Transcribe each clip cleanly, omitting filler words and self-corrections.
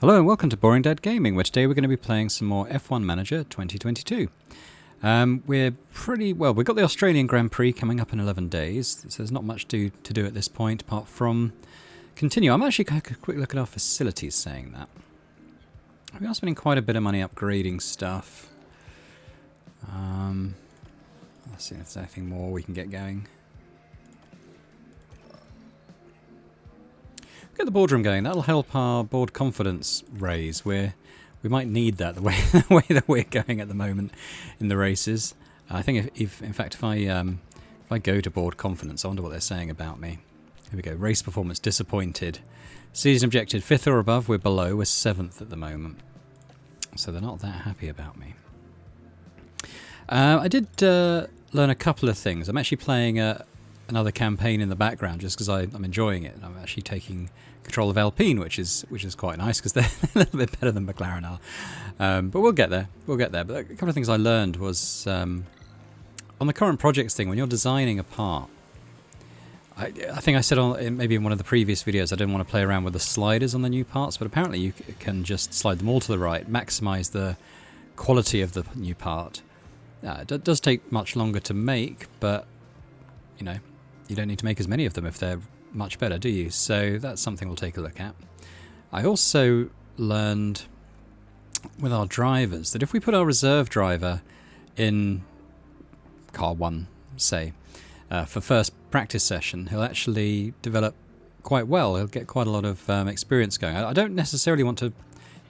Hello and welcome to Boring Dad Gaming, where today we're going to be playing some more F1 Manager 2022. We're pretty well, we've got the Australian Grand Prix coming up in 11 days, so there's not much to do at this point apart from continue. I'm actually going to take a quick look at our facilities saying that. We are spending quite a bit of money upgrading stuff. Let's see if there's anything more we can get going. Get the boardroom going. That'll help our board confidence raise. We might need that the way that we're going at the moment in the races. I think if I go to board confidence, I wonder what they're saying about me. Here we go. Race performance disappointed. Season objective 5th or above. We're below. We're 7th at the moment, so they're not that happy about me. I did learn a couple of things. I'm actually playing another campaign in the background just because I'm enjoying it. I'm actually taking control of Alpine, which is quite nice because they're a little bit better than McLaren are. But we'll get there. But a couple of things I learned was on the current projects thing, when you're designing a part, I think I said maybe in one of the previous videos I didn't want to play around with the sliders on the new parts, but apparently you can just slide them all to the right, maximize the quality of the new part. It does take much longer to make, but you know, you don't need to make as many of them if they're much better, do you? So that's something we'll take a look at. I also learned with our drivers that if we put our reserve driver in car 1, say, for first practice session, he'll actually develop quite well. He'll get quite a lot of experience going. I don't necessarily want to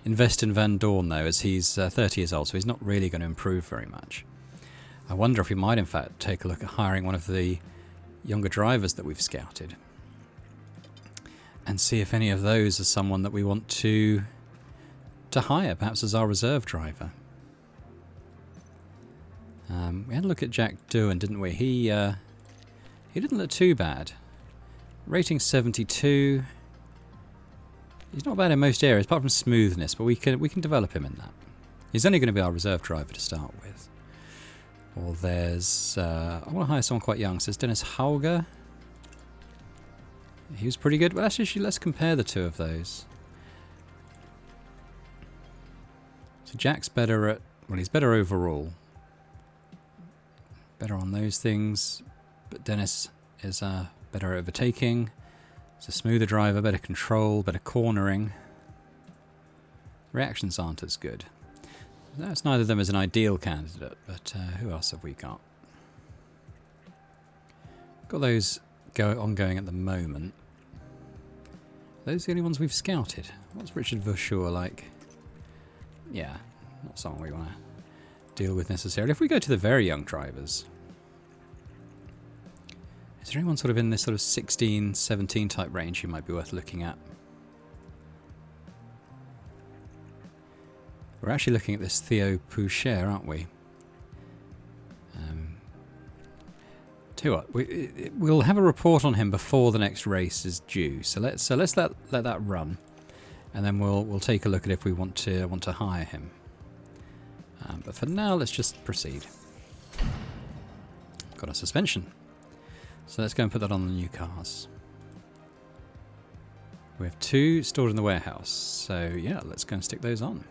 invest in Van Dorn, though, as he's 30 years old, so he's not really going to improve very much. I wonder if we might, in fact, take a look at hiring one of the younger drivers that we've scouted and see if any of those are someone that we want to hire, perhaps as our reserve driver. We had a look at Jack Duelling, didn't we? He didn't look too bad. Rating 72. He's not bad in most areas, apart from smoothness, but we can develop him in that. He's only going to be our reserve driver to start with. Or there's... I want to hire someone quite young. So there's Dennis Hauger. He was pretty good. Well, actually, let's compare the two of those. So Jack's better at... Well, he's better overall. Better on those things. But Dennis is better at overtaking. He's a smoother driver, better control, better cornering. Reactions aren't as good. That's neither of them as an ideal candidate, but who else have we got? Got those ongoing at the moment. Are those the only ones we've scouted? What's Richard Verschoor like? Yeah, not someone we want to deal with necessarily. If we go to the very young drivers, is there anyone sort of in this sort of 16, 17 type range who might be worth looking at? We're actually looking at this Theo Pouchet, aren't we? Tell you what, we'll have a report on him before the next race is due. So let's let that run, and then we'll take a look at if we want to hire him. But for now, let's just proceed. Got a suspension, so let's go and put that on the new cars. We have 2 stored in the warehouse, so yeah, let's go and stick those on.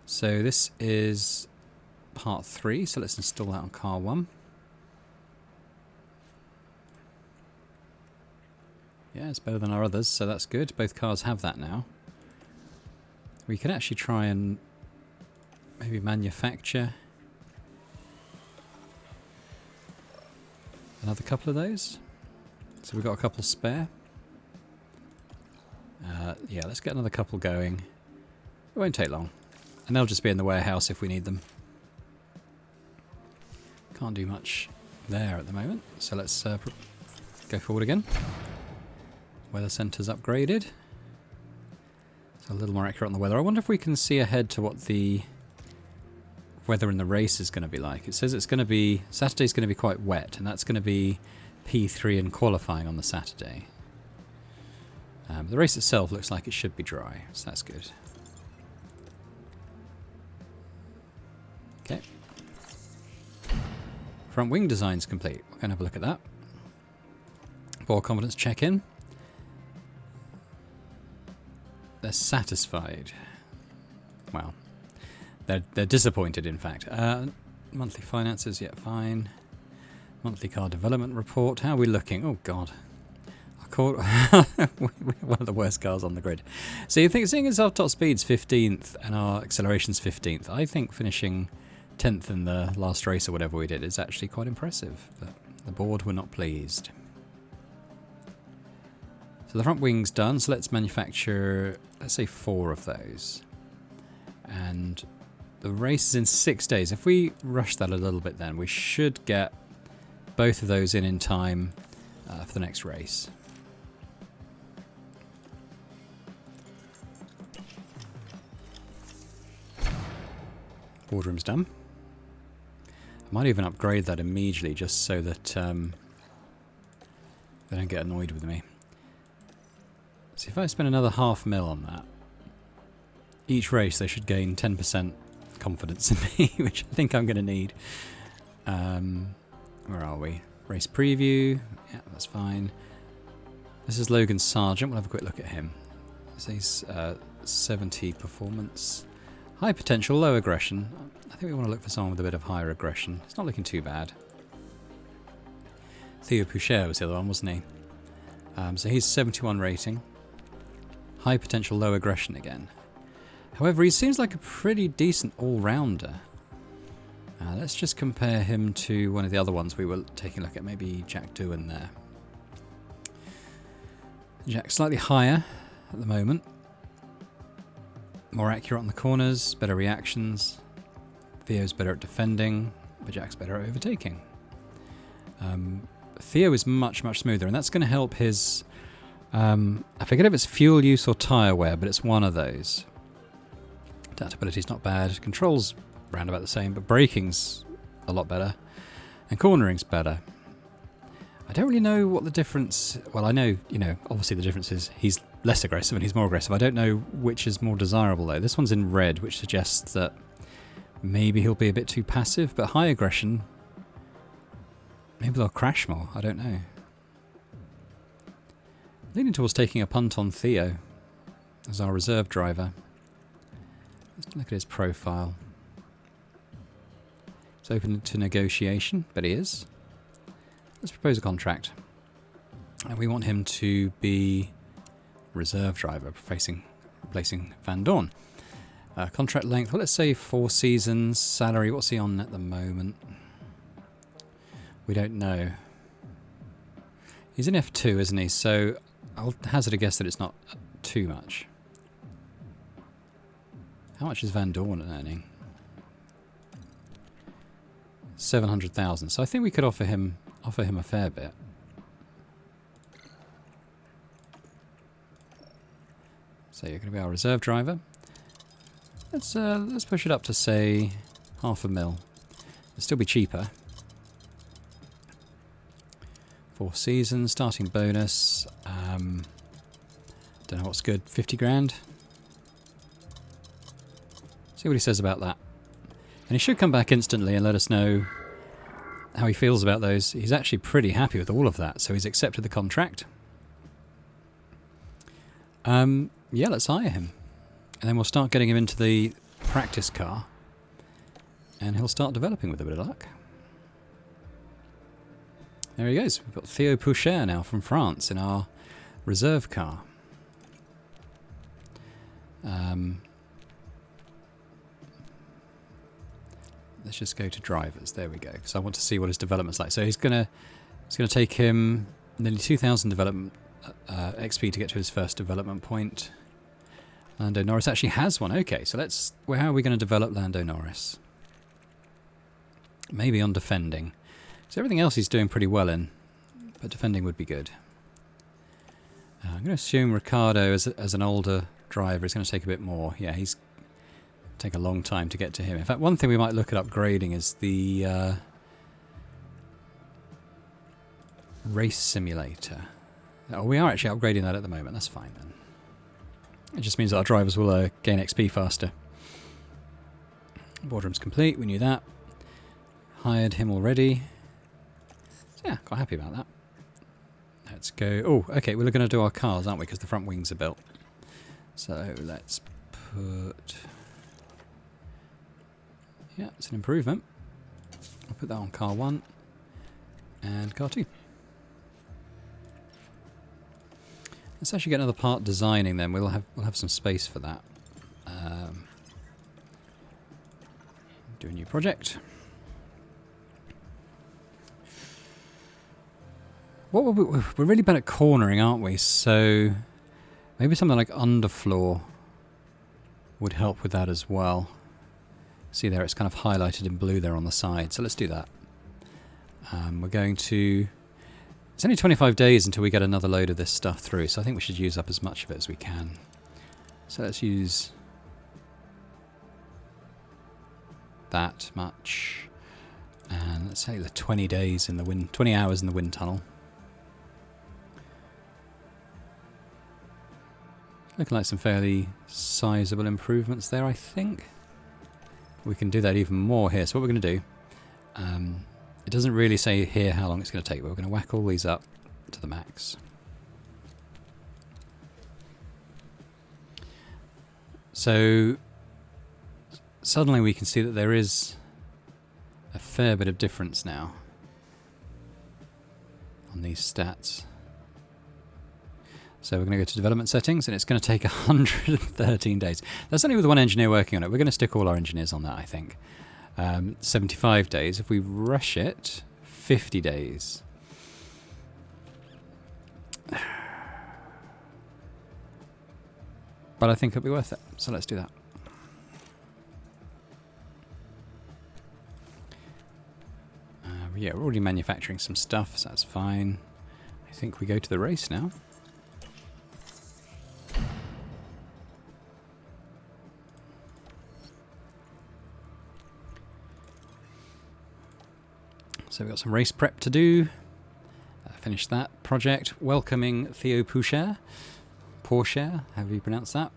So this is part 3, so let's install that on car 1. Yeah, it's better than our others, so that's good. Both cars have that now. We can actually try and maybe manufacture another couple of those. So we've got a couple spare. Yeah, let's get another couple going. It won't take long. And they'll just be in the warehouse if we need them. Can't do much there at the moment. So let's go forward again. Weather centre's upgraded. So a little more accurate on the weather. I wonder if we can see ahead to what the weather in the race is going to be like. It says it's going to be... Saturday's going to be quite wet, and that's going to be P3 in qualifying on the Saturday. The race itself looks like it should be dry, so that's good. Okay. Front wing design's complete. We're going to have a look at that. Board confidence check-in. They're satisfied. Well, they're disappointed, in fact. Monthly finances, yeah, fine. Monthly car development report. How are we looking? Oh, God. We're one of the worst cars on the grid. So you think, seeing as our top speed's 15th and our acceleration's 15th, I think finishing 10th in the last race or whatever we did is actually quite impressive. But the board were not pleased. So the front wing's done, so let's manufacture, let's say 4 of those. And the race is in 6 days. If we rush that a little bit then, we should get both of those in time for the next race. Boardroom's done. I might even upgrade that immediately just so that they don't get annoyed with me. So if I spend another $500,000 on that, each race they should gain 10% confidence in me, which I think I'm going to need. Where are we? Race preview. Yeah, that's fine. This is Logan Sargent. We'll have a quick look at him. So he's 70 performance. High potential, low aggression. I think we want to look for someone with a bit of higher aggression. It's not looking too bad. Theo Pouchet was the other one, wasn't he? So he's 71 rating. High potential, low aggression again. However, he seems like a pretty decent all-rounder. Let's just compare him to one of the other ones we were taking a look at. Maybe Jack Doohan there. Jack's slightly higher at the moment. More accurate on the corners, better reactions. Theo's better at defending, but Jack's better at overtaking. Theo is much, much smoother, and that's going to help his... I forget if it's fuel use or tyre wear, but it's one of those. Adaptability's not bad. Control's round about the same, but braking's a lot better. And cornering's better. I don't really know what the difference... Well, I know, obviously the difference is he's less aggressive and he's more aggressive. I don't know which is more desirable, though. This one's in red, which suggests that maybe he'll be a bit too passive, but high aggression... Maybe they'll crash more. I don't know. Leaning towards taking a punt on Theo as our reserve driver. Let's look at his profile. He's open to negotiation, but he is. Let's propose a contract. And we want him to be reserve driver, replacing Van Dorn. Contract length, well, let's say 4 seasons. Salary, what's he on at the moment? We don't know. He's in F2, isn't he? So I'll hazard a guess that it's not too much. How much is Van Dorn earning? 700,000. So I think we could offer him a fair bit. So you're going to be our reserve driver. Let's push it up to say $500,000. It'll still be cheaper. 4 seasons, starting bonus. Don't know what's good. 50 grand. See what he says about that. And he should come back instantly and let us know how he feels about those. He's actually pretty happy with all of that, so he's accepted the contract. Yeah, let's hire him. And then we'll start getting him into the practice car. And he'll start developing with a bit of luck. There he goes. We've got Theo Pouchet now from France in our reserve car. Let's just go to drivers. There we go. Because I want to see what his development's like. So it's gonna take him nearly 2,000 development XP to get to his first development point. Lando Norris actually has one. Okay, so how are we going to develop Lando Norris? Maybe on defending. So everything else he's doing pretty well in, but defending would be good. I'm going to assume Ricardo, as an older driver, is going to take a bit more. Yeah, he's take a long time to get to him. In fact, one thing we might look at upgrading is the race simulator. Oh, we are actually upgrading that at the moment. That's fine then. It just means that our drivers will gain XP faster. Boardroom's complete. We knew that. Hired him already. Yeah, quite happy about that. Let's go... Oh, okay, we're going to do our cars, aren't we? Because the front wings are built. So let's put... Yeah, it's an improvement. I'll put that on car 1 and car 2. Let's actually get another part designing then. We'll have some space for that. Do a new project. What we're really bad at cornering, aren't we? So maybe something like underfloor would help with that as well. See there, it's kind of highlighted in blue there on the side. So let's do that. We're going to... It's only 25 days until we get another load of this stuff through, so I think we should use up as much of it as we can. So let's use that much. And let's say the 20 days in the wind, 20 hours in the wind tunnel. Looking like some fairly sizable improvements there, I think. We can do that even more here. So what we're going to do, it doesn't really say here how long it's going to take, but we're going to whack all these up to the max. So suddenly we can see that there is a fair bit of difference now on these stats. So we're going to go to development settings, and it's going to take 113 days. That's only with one engineer working on it. We're going to stick all our engineers on that, I think. 75 days. If we rush it, 50 days. But I think it'll be worth it, so let's do that. Yeah, we're already manufacturing some stuff, so that's fine. I think we go to the race now. So we've got some race prep to do. Finish that project. Welcoming Theo Pourchaire. Pourchaire, however you pronounce that.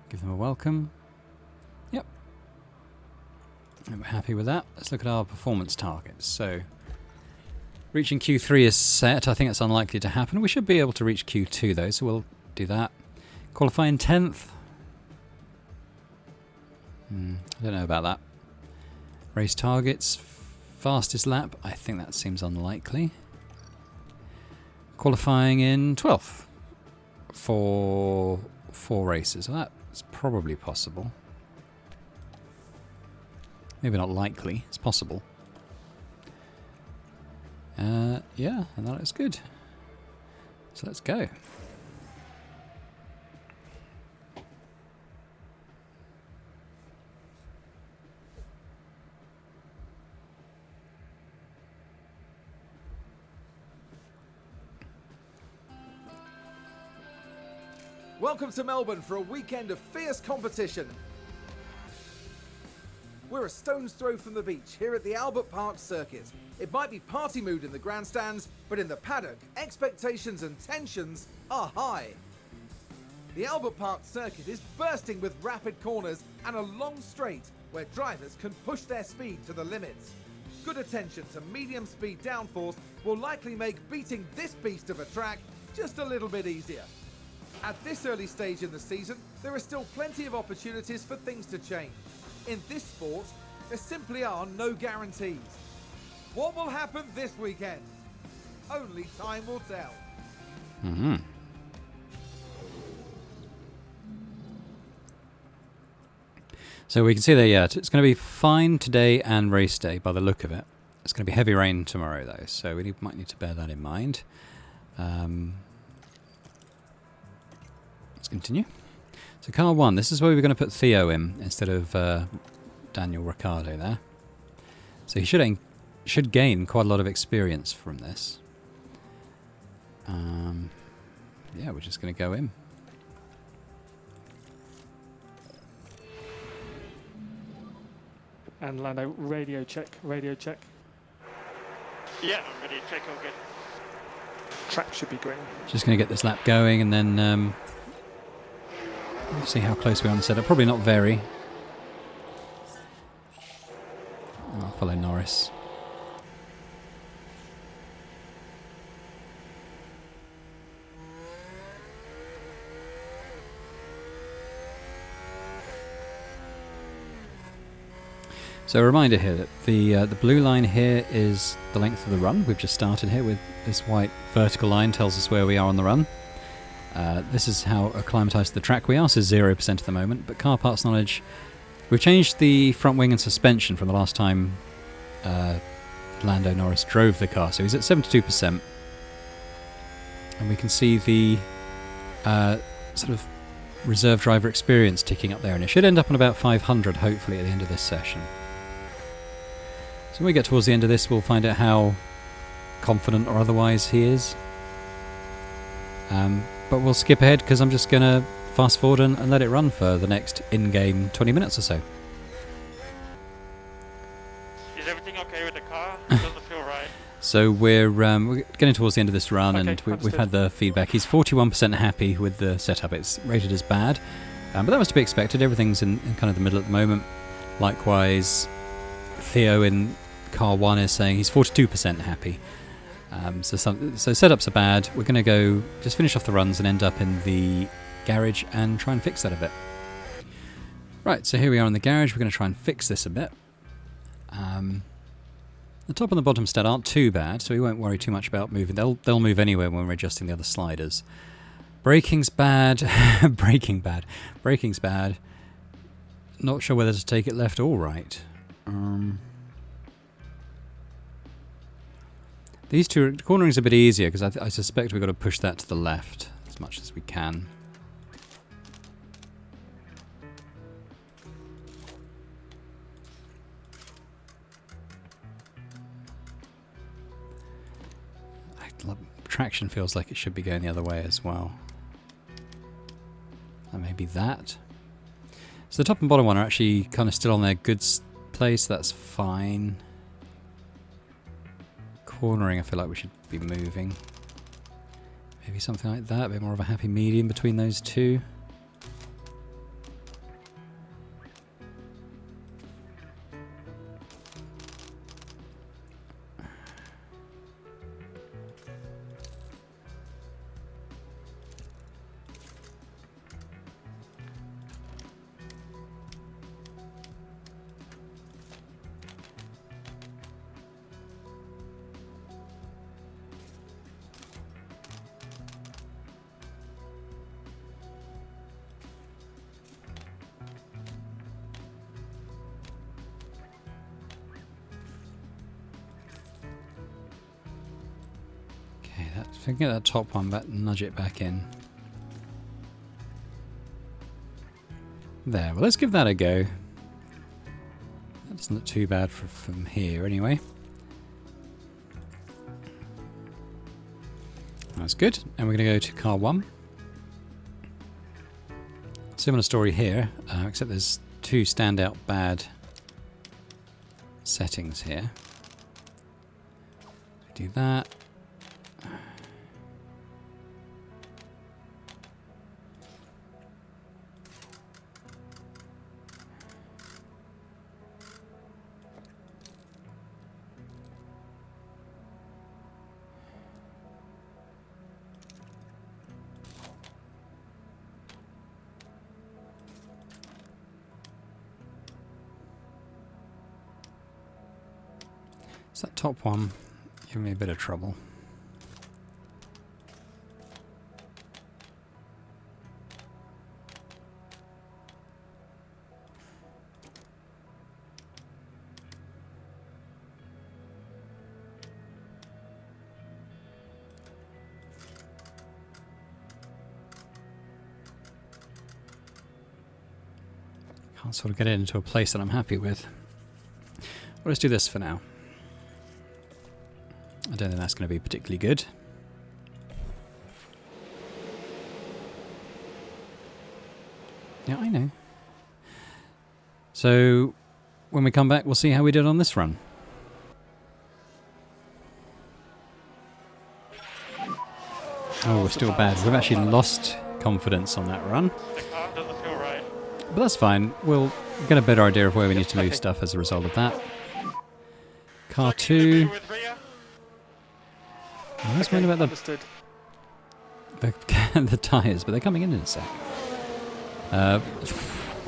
Give them a welcome. Yep. And we're happy with that. Let's look at our performance targets. So, reaching Q3 is set. I think it's unlikely to happen. We should be able to reach Q2 though, so we'll do that. Qualifying 10th. I don't know about that. Race targets, fastest lap, I think that seems unlikely. Qualifying in 12th for 4 races, well, that's probably possible. Maybe not likely, it's possible. Yeah, and that looks good. So let's go. Welcome to Melbourne for a weekend of fierce competition. We're a stone's throw from the beach here at the Albert Park Circuit. It might be party mood in the grandstands, but in the paddock, expectations and tensions are high. The Albert Park Circuit is bursting with rapid corners and a long straight where drivers can push their speed to the limits. Good attention to medium speed downforce will likely make beating this beast of a track just a little bit easier. At this early stage in the season, there are still plenty of opportunities for things to change. In this sport, there simply are no guarantees. What will happen this weekend? Only time will tell. So we can see there, yeah, it's going to be fine today and race day by the look of it. It's going to be heavy rain tomorrow though, so we might need to bear that in mind. Let's continue. So car 1, this is where we're going to put Theo in instead of Daniel Ricciardo there. So he should gain quite a lot of experience from this. Yeah, we're just going to go in. And Lando, radio check, radio check. Yeah, I'm ready to check all good. Track should be green. Just going to get this lap going and then see how close we are on the setup. Probably not very. I'll follow Norris. So a reminder here that the blue line here is the length of the run. We've just started here with this white vertical line tells us where we are on the run. This is how acclimatised to the track we are, so 0% at the moment. But car parts knowledge, we've changed the front wing and suspension from the last time Lando Norris drove the car, so he's at 72%. And we can see the sort of reserve driver experience ticking up there, and it should end up on about 500 hopefully at the end of this session. So when we get towards the end of this, we'll find out how confident or otherwise he is. But we'll skip ahead because I'm just going to fast forward and let it run for the next in-game 20 minutes or so. Is everything okay with the car? It doesn't feel right. So we're getting towards the end of this run, Okay, and we've understood. had the feedback. He's 41% happy with the setup. It's rated as bad, but that was to be expected. Everything's in kind of the middle at the moment. Likewise, Theo in car 1 is saying he's 42% happy. So setups are bad. We're going to go just finish off the runs and end up in the garage and try and fix that a bit. Right, so here we are in the garage. We're going to try and fix this a bit. The top and the bottom stat aren't too bad, so we won't worry too much about moving. They'll move anyway when we're adjusting the other sliders. Braking's bad. Braking's bad. Not sure whether to take it left or right. These two, cornering's a bit easier because I suspect we've got to push that to the left as much as we can. Traction feels like it should be going the other way as well. And maybe that. So the top and bottom one are actually kind of still on their good place. That's fine. Cornering, I feel like we should be moving. Maybe something like that. A bit more of a happy medium between those two. If I can get that top one back, nudge it back in. There, well let's give that a go. That doesn't look too bad from here anyway. That's good, and we're going to go to car 1. Similar story here, except there's two standout bad settings here. Do that. That top one giving me a bit of trouble. Can't sort of get it into a place that I'm happy with. Well, let's do this for now. I don't think that's going to be particularly good. Yeah, I know. So, when we come back, we'll see how we did on this run. Oh, we're still bad. We've actually lost confidence on that run. The car doesn't feel right. But that's fine. We'll get a better idea of where we need to move stuff as a result of that. Car 2. With Rhea? I was wondering about Understood. the tyres, but they're coming in a sec.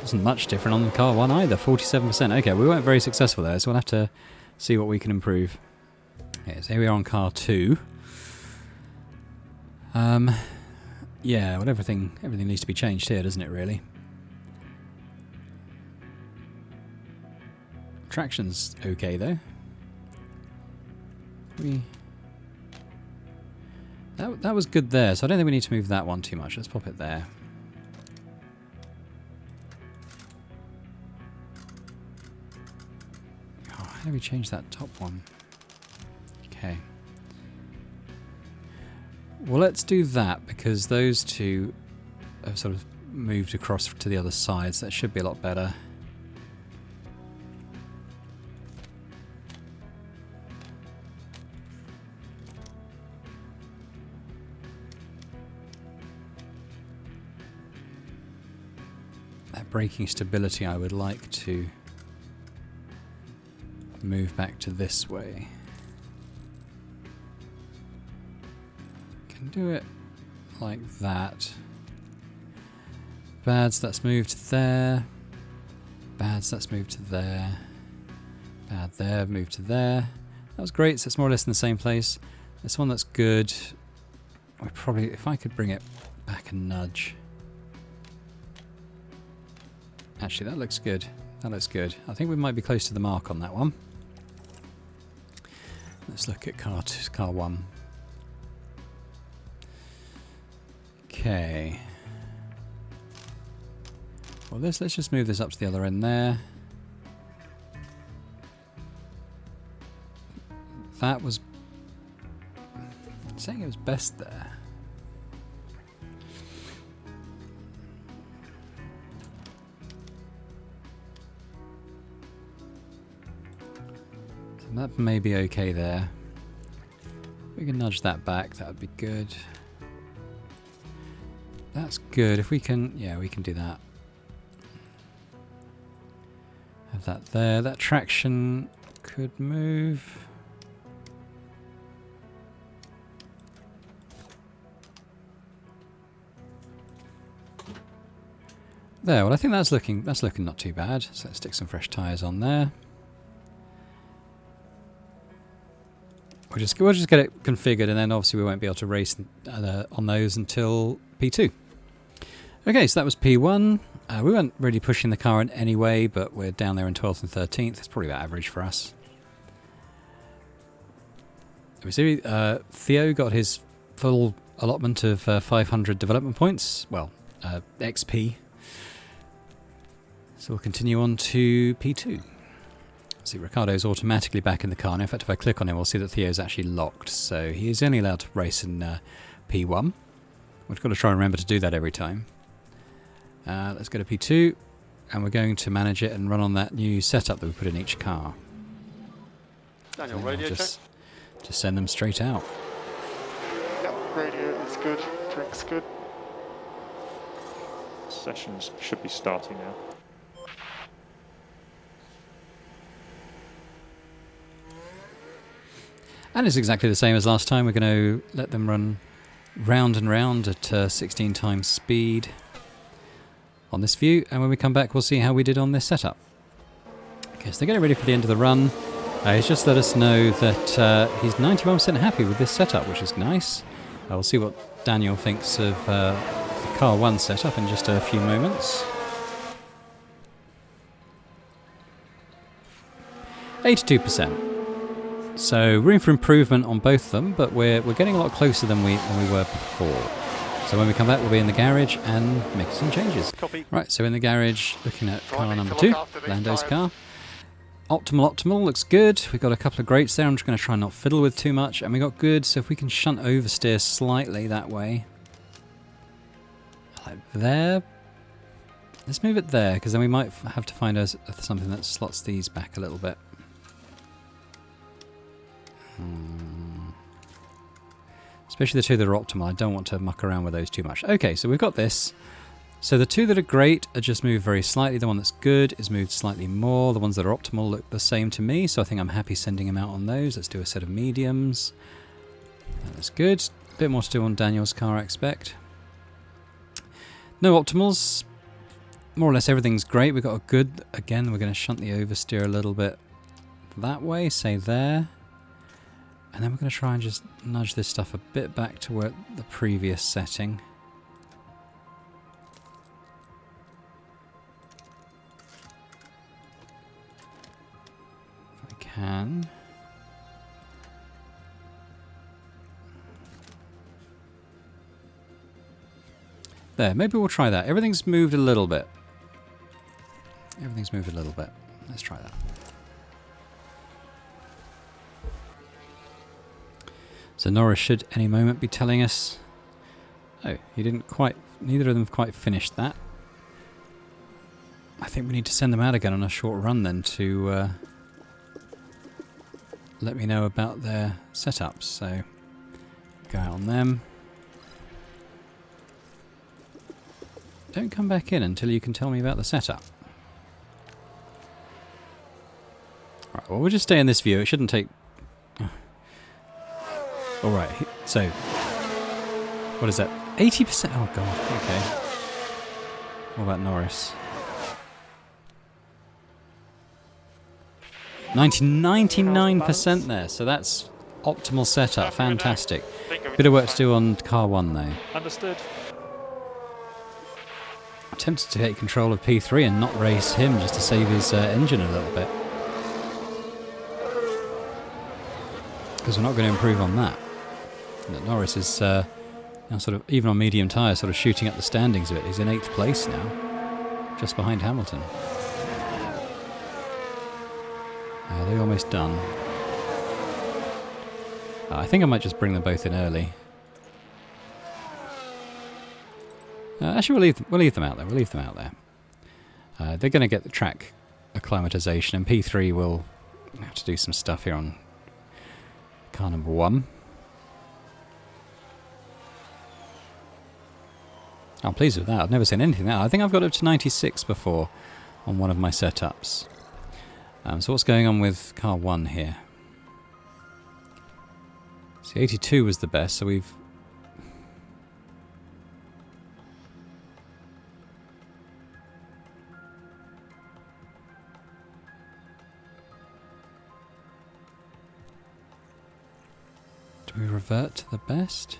Wasn't much different on the car 1 either, 47%. Okay, we weren't very successful there, so we'll have to see what we can improve. Okay, so here we are on car 2. Yeah, well, everything needs to be changed here, doesn't it, really? Traction's okay, though. That was good there, so I don't think we need to move that one too much. Let's pop it there. Oh, how do we change that top one? Okay. Well, let's do that, because those two have sort of moved across to the other side, so that should be a lot better. That braking stability I would like to move back to this way. Can do it like that. Bads, that's moved to there. Bads, that's moved to there. Bad there, moved to there. That was great, so it's more or less in the same place. This one that's good. I probably, if I could bring it back a nudge. Actually, that looks good. That looks good. I think we might be close to the mark on that one. Let's look at car 1. Okay. Well, let's just move this up to the other end there. That was... I'm saying it was best there. That may be okay there. We can nudge that back, that would be good. That's good. If we can, yeah, we can do that. Have that there. That traction could move. There, well, I think that's looking not too bad. So let's stick some fresh tyres on there. We'll just get it configured, and then obviously we won't be able to race on those until P2. Okay, so that was P1. We weren't really pushing the car in any way, but we're down there in 12th and 13th. It's probably about average for us. We see Theo got his full allotment of 500 development points. Well, XP. So we'll continue on to P2. See, Ricardo's automatically back in the car. And in fact, if I click on him, we'll see that Theo's actually locked. So he is only allowed to race in P1. We've got to try and remember to do that every time. Let's go to P2. And we're going to manage it and run on that new setup that we put in each car. Daniel, radio check. Just send them straight out. Yep, radio is good, drink's good. Sessions should be starting now. And it's exactly the same as last time. We're going to let them run round and round at 16 times speed on this view. And when we come back, we'll see how we did on this setup. Okay, so they're getting ready for the end of the run. He's just let us know that he's 91% happy with this setup, which is nice. We'll see what Daniel thinks of the car 1 setup in just a few moments. 82%. So room for improvement on both of them, but we're getting a lot closer than we were before. So when we come back, we'll be in the garage and make some changes. Copy. Right, so in the garage, looking at car number 2, Lando's car. Optimal looks good. We've got a couple of grates there. I'm just going to try and not fiddle with too much. And we got good, so if we can shunt oversteer slightly that way. Like there. Let's move it there, because then we might have to find us something that slots these back a little bit. Especially the two that are optimal. I don't want to muck around with those too much. Okay, so we've got this. So the two that are great are just moved very slightly. The one that's good is moved slightly more. The ones that are optimal look the same to me, so I think I'm happy sending them out on those. Let's do a set of mediums. That's good. A bit more to do on Daniel's car, I expect. No optimals. more or less everything's great. We've got a good... Again, we're going to shunt the oversteer a little bit that way, say there. And then we're going to try and just nudge this stuff a bit back to where the previous setting. If I can. There, maybe we'll try that. Everything's moved a little bit. Everything's moved a little bit. Let's try that. So Norris should any moment be telling us... Oh, he didn't quite... Neither of them quite finished that. I think we need to send them out again on a short run then to let me know about their setups. So, go out on them. Don't come back in until you can tell me about the setup. Right, well, we'll just stay in this view. It shouldn't take... Alright, so... What is that? 80%? Oh, God. Okay. What about Norris? 99% there, so that's optimal setup. Fantastic. Bit of work to do on car 1, though. Understood. I'm tempted to take control of P3 and not race him just to save his engine a little bit. Because we're not going to improve on that. Norris is now sort of, even on medium tyres, sort of shooting up the standings a bit. He's in 8th place now, just behind Hamilton. They're almost done. I think I might just bring them both in early. Actually, we'll leave them out there. We'll leave them out there. They're going to get the track acclimatization, and P3 will have to do some stuff here on car number 1. I'm pleased with that. I've never seen anything like that. I think I've got up to 96 before on one of my setups. So what's going on with car 1 here? See, 82 was the best, so we've... Do we revert to the best?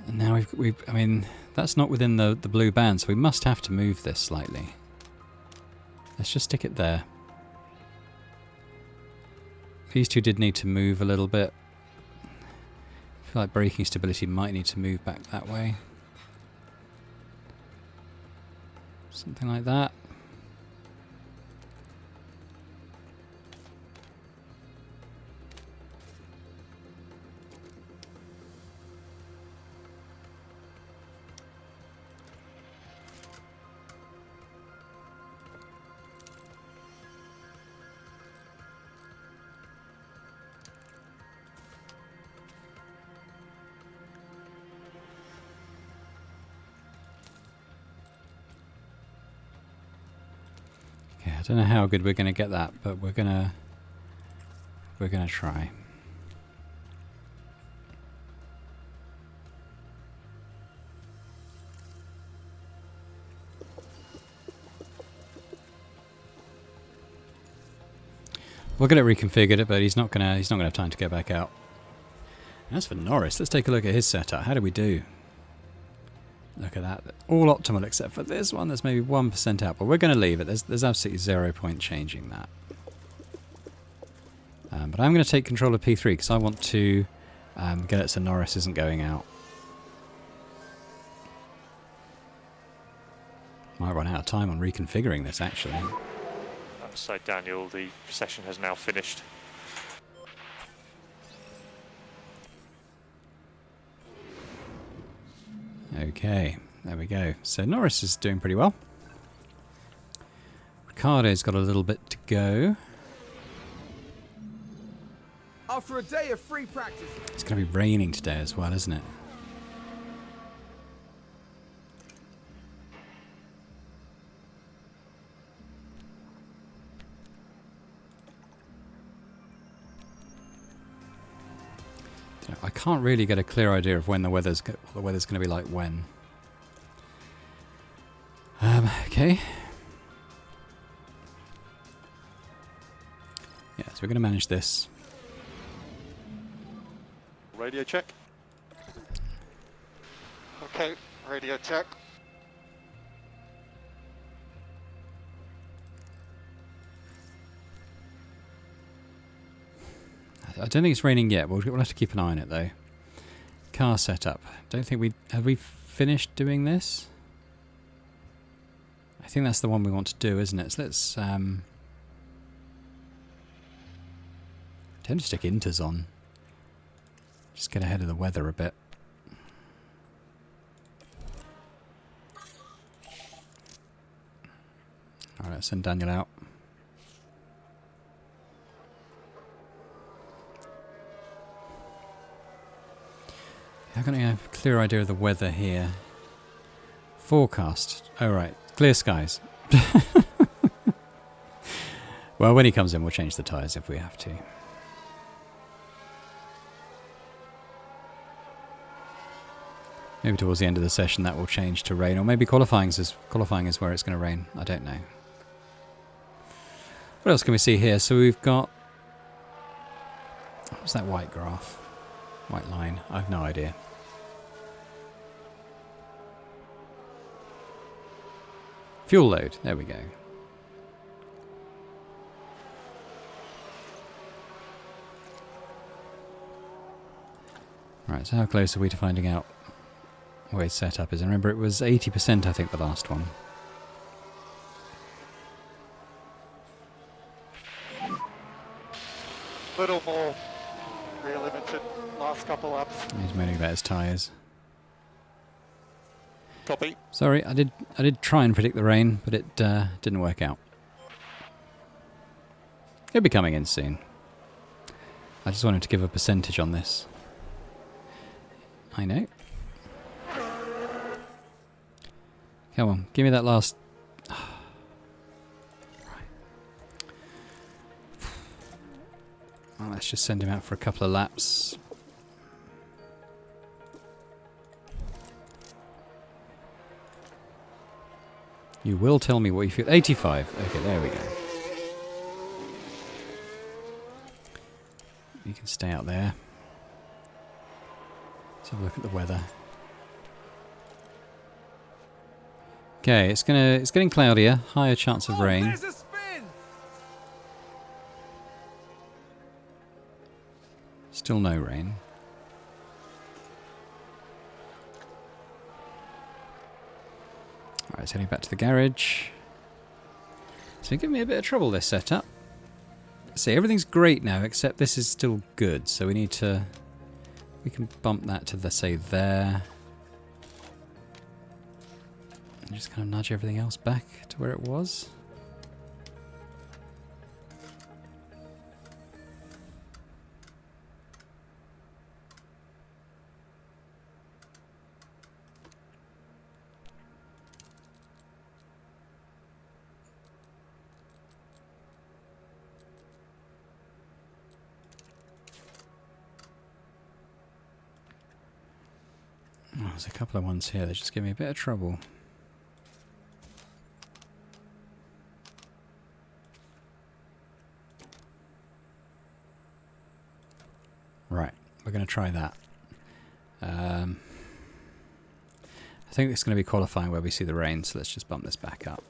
And now we've I mean, that's not within the blue band, so we must have to move this slightly. Let's just stick it there. These two did need to move a little bit. I feel like braking stability might need to move back that way. Something like that. I don't know how good we're going to get that, but we're gonna try. We'll get it reconfigured, but he's not gonna have time to get back out. As for Norris, let's take a look at his setup. How do we do? Look at that. All optimal except for this one. There's maybe 1% out, but we're going to leave it. There's absolutely 0 point changing that. But I'm going to take control of P3 because I want to get it so Norris isn't going out. Might run out of time on reconfiguring this, actually. So, Daniel, the session has now finished. Okay, there we go. So Norris is doing pretty well. Ricciardo's got a little bit to go. After a day of free practice. It's going to be raining today as well, isn't it? I can't really get a clear idea of when the weather's going to be like when. Okay. Yeah, so we're going to manage this. Radio check. Okay, radio check. I don't think it's raining yet. We'll have to keep an eye on it though. Car setup. Don't think have we finished doing this? I think that's the one we want to do, isn't it? So let's tend to stick inters on. Just get ahead of the weather a bit. Alright, let's send Daniel out. I'm going to have a clear idea of the weather here. Forecast. Oh right, clear skies. Well, when he comes in, we'll change the tyres if we have to. Maybe towards the end of the session that will change to rain, or maybe qualifying is where it's going to rain. I don't know. What else can we see here? So we've got... What's that white graph? White line? I have no idea. Fuel load. There we go. Right, so how close are we to finding out where his setup is? And remember, it was 80%, I think, the last one. Little more rear limited last couple laps. He's moaning about his tyres. Copy. Sorry, I did try and predict the rain, but it didn't work out. He'll be coming in soon. I just wanted to give a percentage on this. I know. Come on, give me that last... Right. Well, let's just send him out for a couple of laps. You will tell me what you feel. 85. Okay, there we go. You can stay out there. Let's have a look at the weather. Okay, it's getting cloudier, higher chance of rain. There's a spin! Still no rain. Alright, it's heading back to the garage. So give me a bit of trouble, this setup. See, everything's great now, except this is still good, so we need to... We can bump that to, let's say, there. And just kind of nudge everything else back to where it was. Oh, there's a couple of ones here that just give me a bit of trouble. Right, we're going to try that. I think it's going to be qualifying where we see the rain, so let's just bump this back up.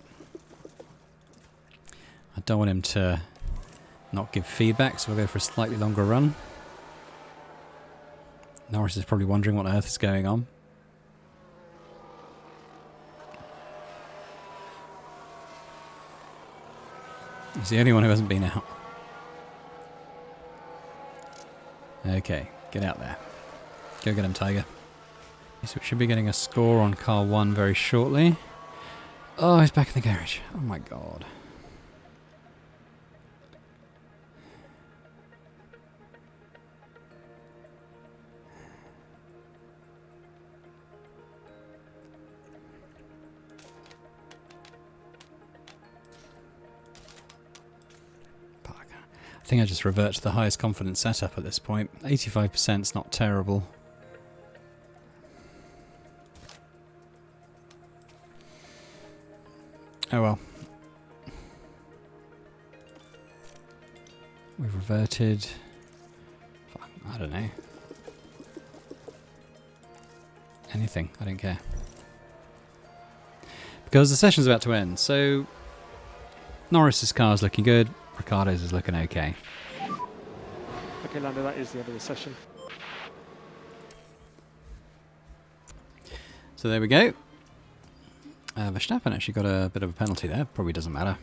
I don't want him to not give feedback, so we'll go for a slightly longer run. Norris is probably wondering what on earth is going on. He's the only one who hasn't been out. Okay, get out there. Go get him, Tiger. So we should be getting a score on car 1 very shortly. Oh, he's back in the garage. Oh my god. I think I just revert to the highest confidence setup at this point. 85% is not terrible. Oh well. We've reverted. Fuck, I don't know. Anything, I don't care. Because the session's about to end, so Norris's car's looking good, Ricciardo's is looking okay. Okay, Lando, that is the end of the session. So there we go. Verstappen actually got a bit of a penalty there, probably doesn't matter.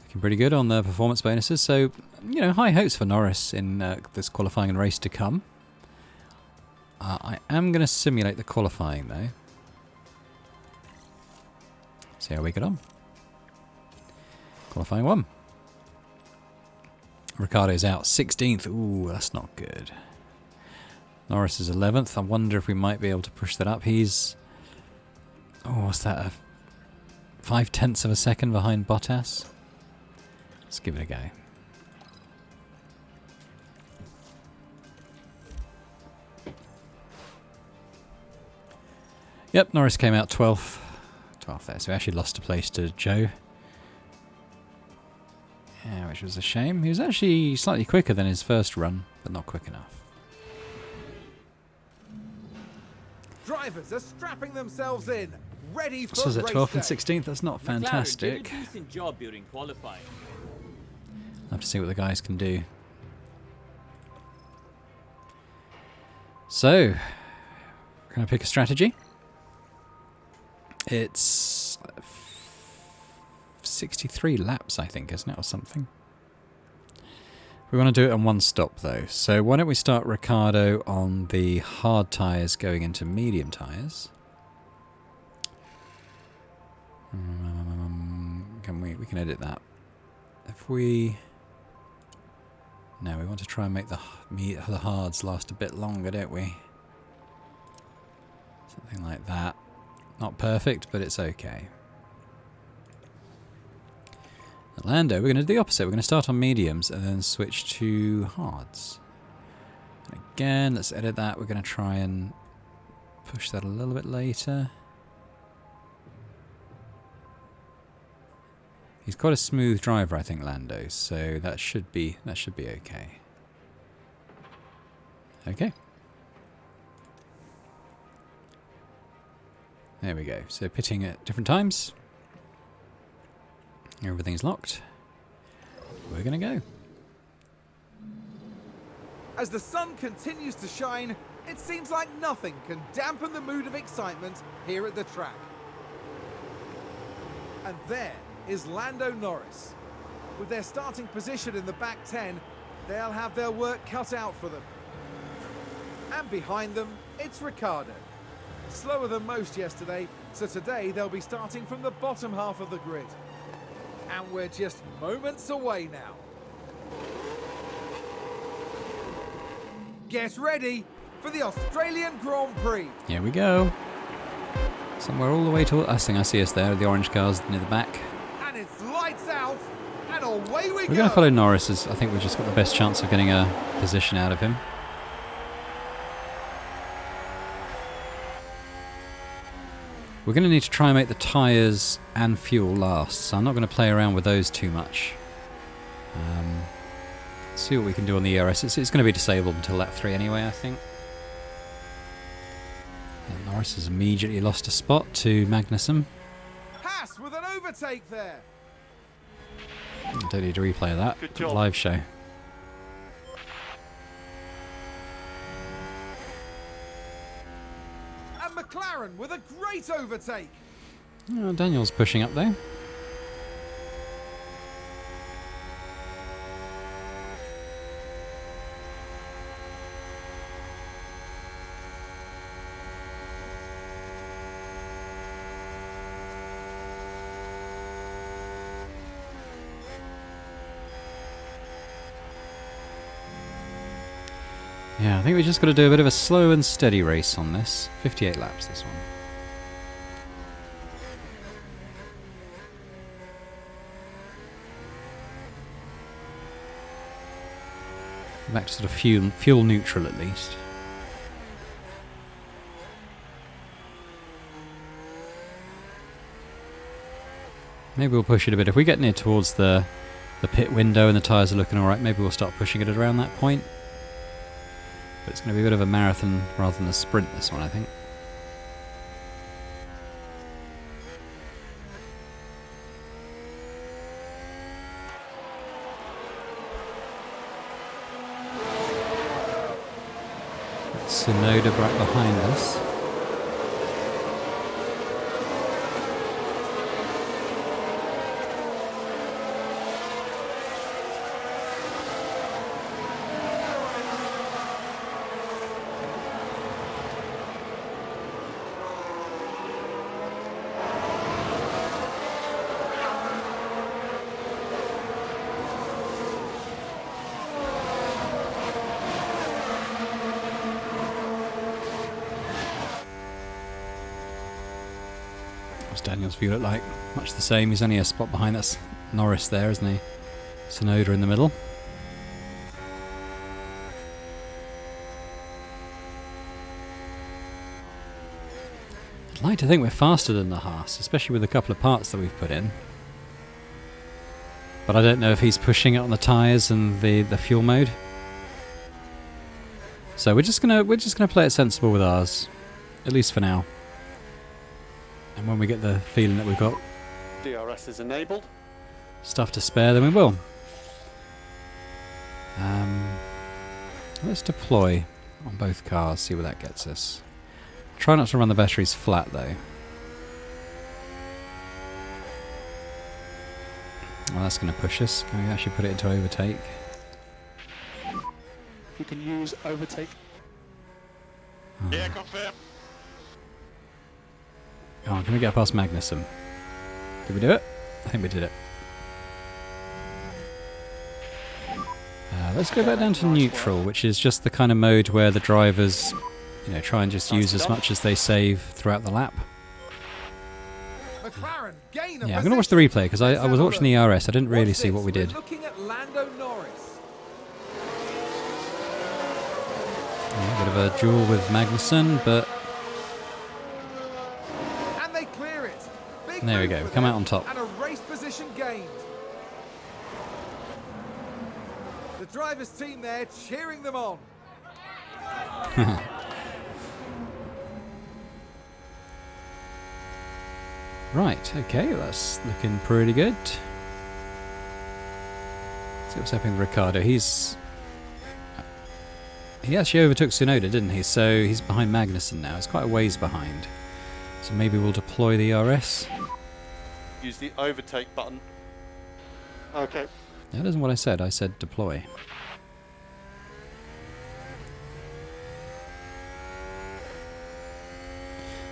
Looking pretty good on the performance bonuses, so, you know, high hopes for Norris in this qualifying and race to come. I am going to simulate the qualifying though. See how we get on. Qualifying 1. Ricciardo's out 16th. Ooh, that's not good. Norris is 11th. I wonder if we might be able to push that up. He's... oh, what's that? 5/10 of a second behind Bottas. Let's give it a go. Yep, Norris came out 12th. 12th there, so he actually lost a place to Joe. Yeah, which was a shame. He was actually slightly quicker than his first run, but not quick enough. Drivers are strapping themselves in, ready for So is it race 12th day. and 16th? That's not fantastic. McLaren did a decent job during qualifying. I'll have to see what the guys can do. So, can I pick a strategy? It's 63 laps, I think, isn't it, or something? We want to do it on one stop, though. So why don't we start Ricciardo on the hard tyres going into medium tyres? We can edit that. If we... no, we want to try and make the hards last a bit longer, don't we? Something like that. Not perfect, but it's okay. At Lando, we're going to do the opposite. We're going to start on mediums and then switch to hards. And again, let's edit that. We're going to try and push that a little bit later. He's quite a smooth driver, I think, Lando, so that should be okay. Okay. There we go. So pitting at different times. Everything's locked. We're going to go. As the sun continues to shine, it seems like nothing can dampen the mood of excitement here at the track. And there is Lando Norris. With their starting position in the back 10, they'll have their work cut out for them. And behind them, it's Ricciardo. Slower than most yesterday, so today they'll be starting from the bottom half of the grid. And we're just moments away now. Get ready for the Australian Grand Prix. Here we go. Somewhere all the way to... I think I see us there, the orange cars near the back. And it's lights out, and away we go. We're going to follow Norris, as I think we've just got the best chance of getting a position out of him. We're going to need to try and make the tyres and fuel last, so I'm not going to play around with those too much. See what we can do on the ERS. It's going to be disabled until lap 3 anyway, I think. And Norris has immediately lost a spot to Magnussen. Haas with an overtake there. Don't need to replay that. Good job. Live show. And McLaren with a great overtake. Oh, Daniel's pushing up though. Yeah, I think we just got to do a bit of a slow and steady race on this. 58 laps, this one. Back to sort of fuel neutral at least. Maybe we'll push it a bit. If we get near towards the pit window and the tyres are looking alright, maybe we'll start pushing it at around that point. But it's going to be a bit of a marathon rather than a sprint, this one, I think. Tsunoda right behind us. What's Daniel's view look like? Much the same. He's only a spot behind. That's Norris there, isn't he? Tsunoda in the middle. I'd like to think we're faster than the Haas, especially with a couple of parts that we've put in. But I don't know if he's pushing it on the tyres and the fuel mode. So we're just gonna play it sensible with ours, at least for now. And when we get the feeling that we've got DRS is enabled. stuff to spare, then we will. Let's deploy on both cars, see where that gets us. Try not to run the batteries flat though. Well, that's going to push us. Can we actually put it into overtake? You can use overtake. Yeah, confirm. Oh, can we get past Magnussen? Did we do it? I think we did it. Let's go back down to neutral, which is just the kind of mode where the drivers, try and just use as much as they save throughout the lap. McLaren gain a Yeah, I'm going to watch the replay because I was watching the ERS. I didn't really see what we did. We're looking at Lando Norris. Yeah, a bit of a duel with Magnussen, but And they clear it. Big there we move go. for Come them, out on top. And a race position gained. The drivers' team there cheering them on. Right, okay, that's looking pretty good. See what's happening with Ricardo. He actually overtook Tsunoda, didn't he? So he's behind Magnussen now. It's quite a ways behind. So maybe we'll deploy the RS. Use the overtake button. Okay. That isn't what I said. I said deploy.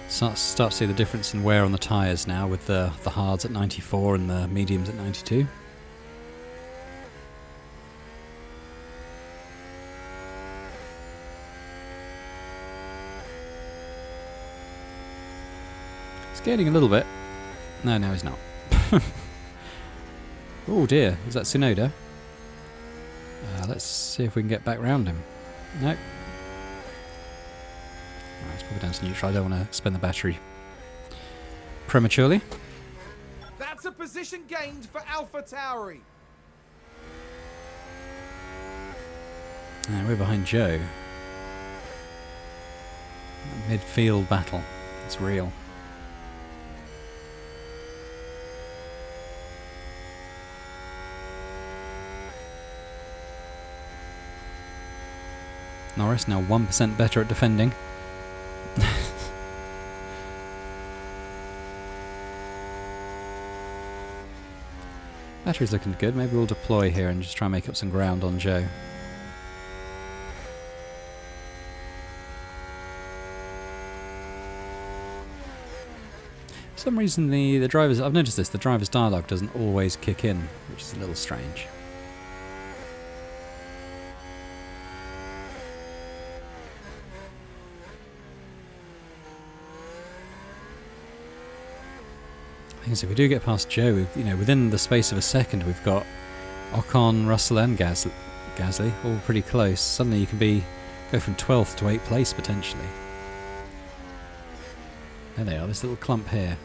Start to see the difference in wear on the tyres now with the hards at 94 and the mediums at 92. It's gaining a little bit. No, he's not. Oh dear, is that Tsunoda? Let's see if we can get back round him. Nope. Let's put it down to neutral. I don't want to spend the battery prematurely. That's a position gained for AlphaTauri. We're behind Joe. Midfield battle. It's real. Norris now 1% better at defending. Battery's looking good. Maybe we'll deploy here and just try and make up some ground on Joe. For some reason the drivers, I've noticed this, the driver's dialogue doesn't always kick in, which is a little strange. I think so. If we do get past Joe, within the space of a second, we've got Ocon, Russell, and Gasly all pretty close. Suddenly, you can go from 12th to 8th place potentially. There they are. This little clump here.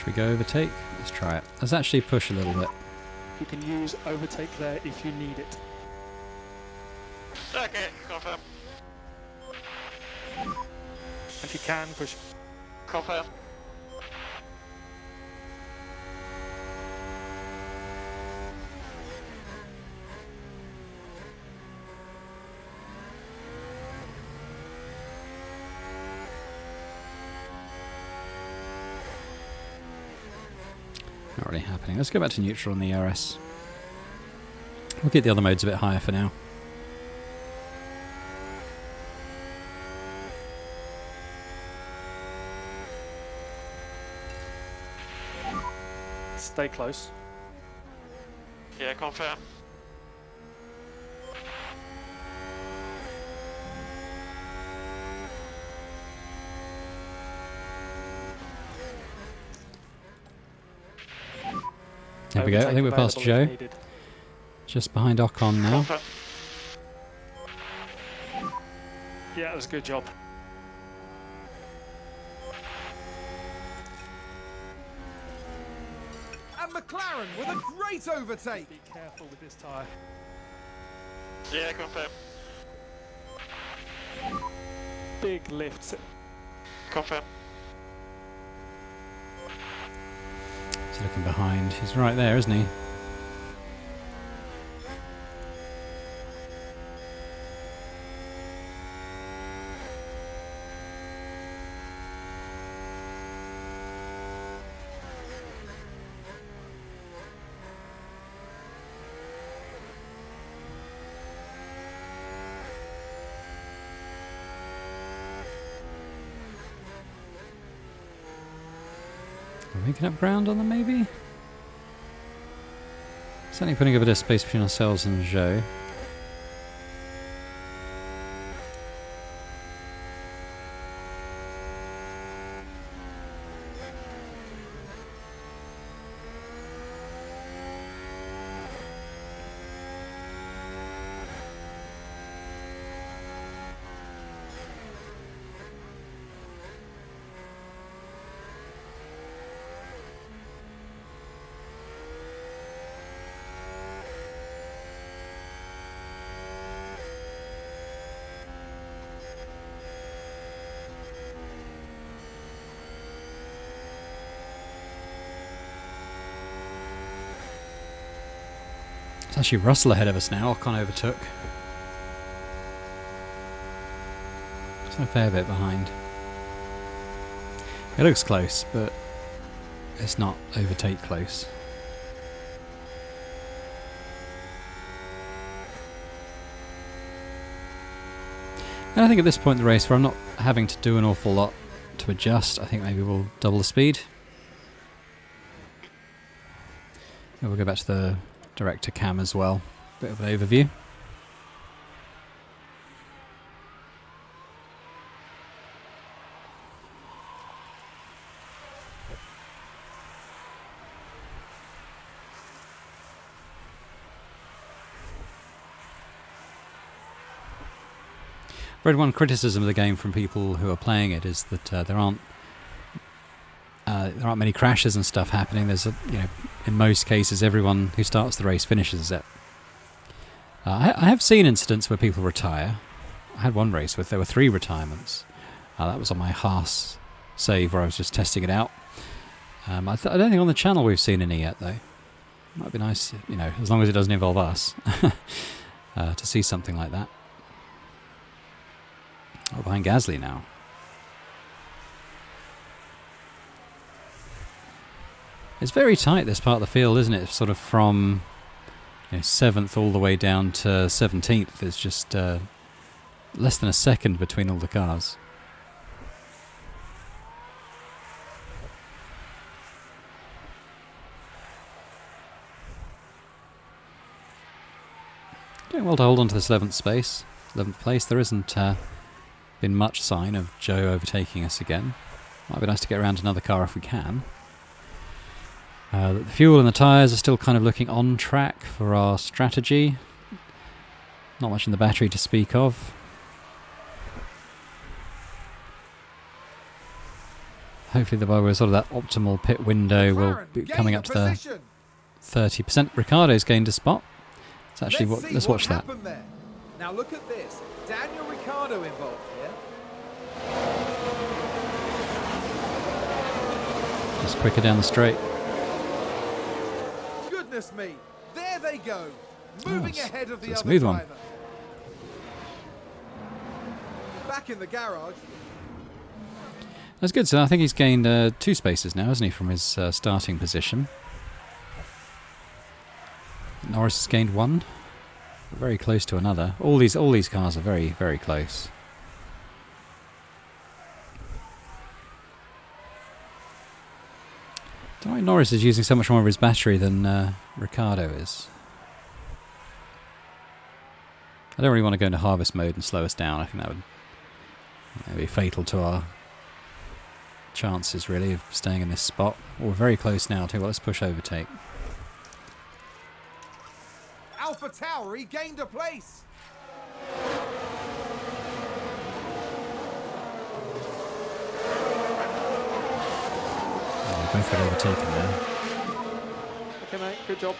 we go overtake? Let's try it. Let's actually push a little bit. You can use overtake there if you need it. Okay, confirm. If you can, push. Confirm. Not really happening. Let's go back to neutral on the ERS. We'll get the other modes a bit higher for now. Stay close. Yeah, confirm. There we go. I think we're past Joe. Just behind Ocon now. Confirm. Yeah, that was a good job. And McLaren with a great overtake. Be careful with this tyre. Yeah, confirm. Big lifts. Confirm. He's looking behind. He's right there, isn't he? Making up ground on them, maybe? Certainly putting a bit of space between ourselves and Joe. It's actually Russell ahead of us now. Ocon overtook. Just a fair bit behind. It looks close, but it's not overtake close. And I think at this point in the race where I'm not having to do an awful lot to adjust, I think maybe we'll double the speed. And we'll go back to the director cam as well. Bit of an overview. I've read one criticism of the game from people who are playing it is that there aren't many crashes and stuff happening. There's in most cases everyone who starts the race finishes it. I have seen incidents where people retire. I had one race where there were 3 retirements. That was on my Haas save where I was just testing it out. I don't think on the channel we've seen any yet though. Might be nice, as long as it doesn't involve us, to see something like that. Oh, behind Gasly now. It's very tight, this part of the field, isn't it? Sort of from 7th all the way down to 17th. There's just less than a second between all the cars. Doing well to hold on to this 11th place. There isn't been much sign of Joe overtaking us again. Might be nice to get around another car if we can. The fuel and the tyres are still kind of looking on track for our strategy. Not much in the battery to speak of. Hopefully, by sort of that optimal pit window, we'll McLaren be gain coming a up to the position. 30%. Ricardo's gained a spot. It's actually let's watch that. Happened there. Now look at this. Daniel Ricciardo involved here. Just quicker down the straight. Goodness me. There they go. Moving Nice. ahead of the It's a other smooth one. driver. Back in the garage. That's good. So I think he's gained 2 spaces now, hasn't he, from his starting position. Norris has gained 1. Very close to another. All these cars are very, very close. Don't know why Norris is using so much more of his battery than Ricciardo is. I don't really want to go into harvest mode and slow us down. I think that would be fatal to our chances, really, of staying in this spot. We're very close now, too. Well, let's push overtake. Alpha Tauri gained a place. Oh, both got overtaken there. Okay, mate, good job.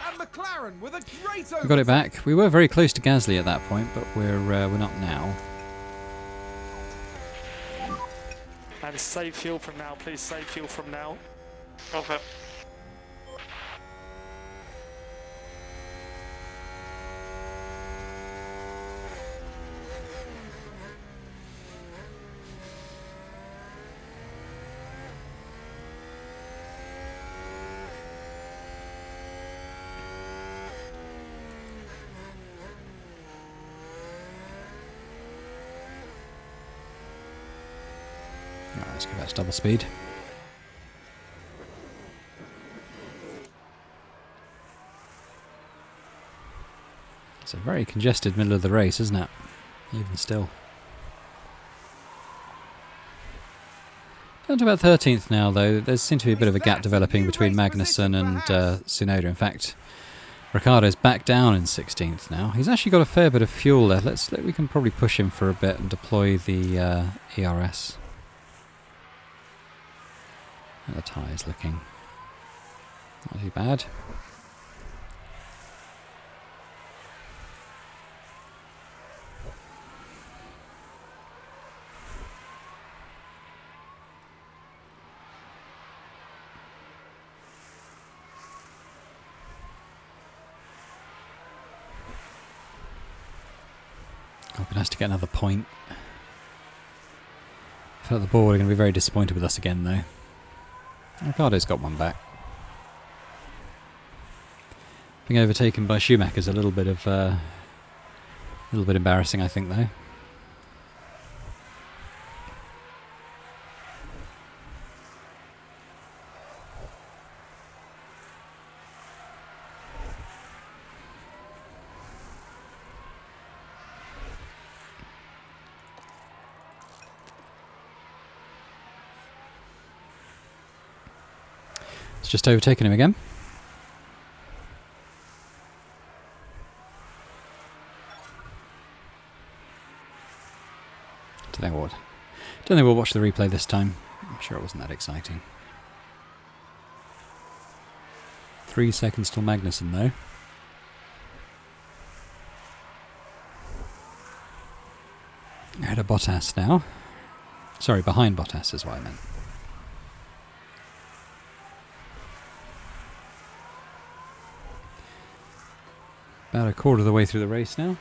And McLaren with a great We got it overtake. back. We were very close to Gasly at that point, but we're not now. And save fuel from now, please. Save fuel from now. Confirm. Right, let's go back to double speed. It's a very congested middle of the race, isn't it? Even still. Down to about 13th now, though. There seems to be a bit of a gap developing between Magnussen and Tsunoda. In fact, Ricciardo's back down in 16th now. He's actually got a fair bit of fuel left. We can probably push him for a bit and deploy the ERS. And the tyres looking not too bad. Hope it has to get another point. I feel like the board are going to be very disappointed with us again, though. Ricardo's got one back. Being overtaken by Schumacher's a little bit embarrassing, I think, though. It's just overtaken him again. Don't think we'll watch the replay this time. I'm sure it wasn't that exciting. 3 seconds till Magnussen, though. Ahead of Bottas now. Sorry, behind Bottas is what I meant. About a quarter of the way through the race now.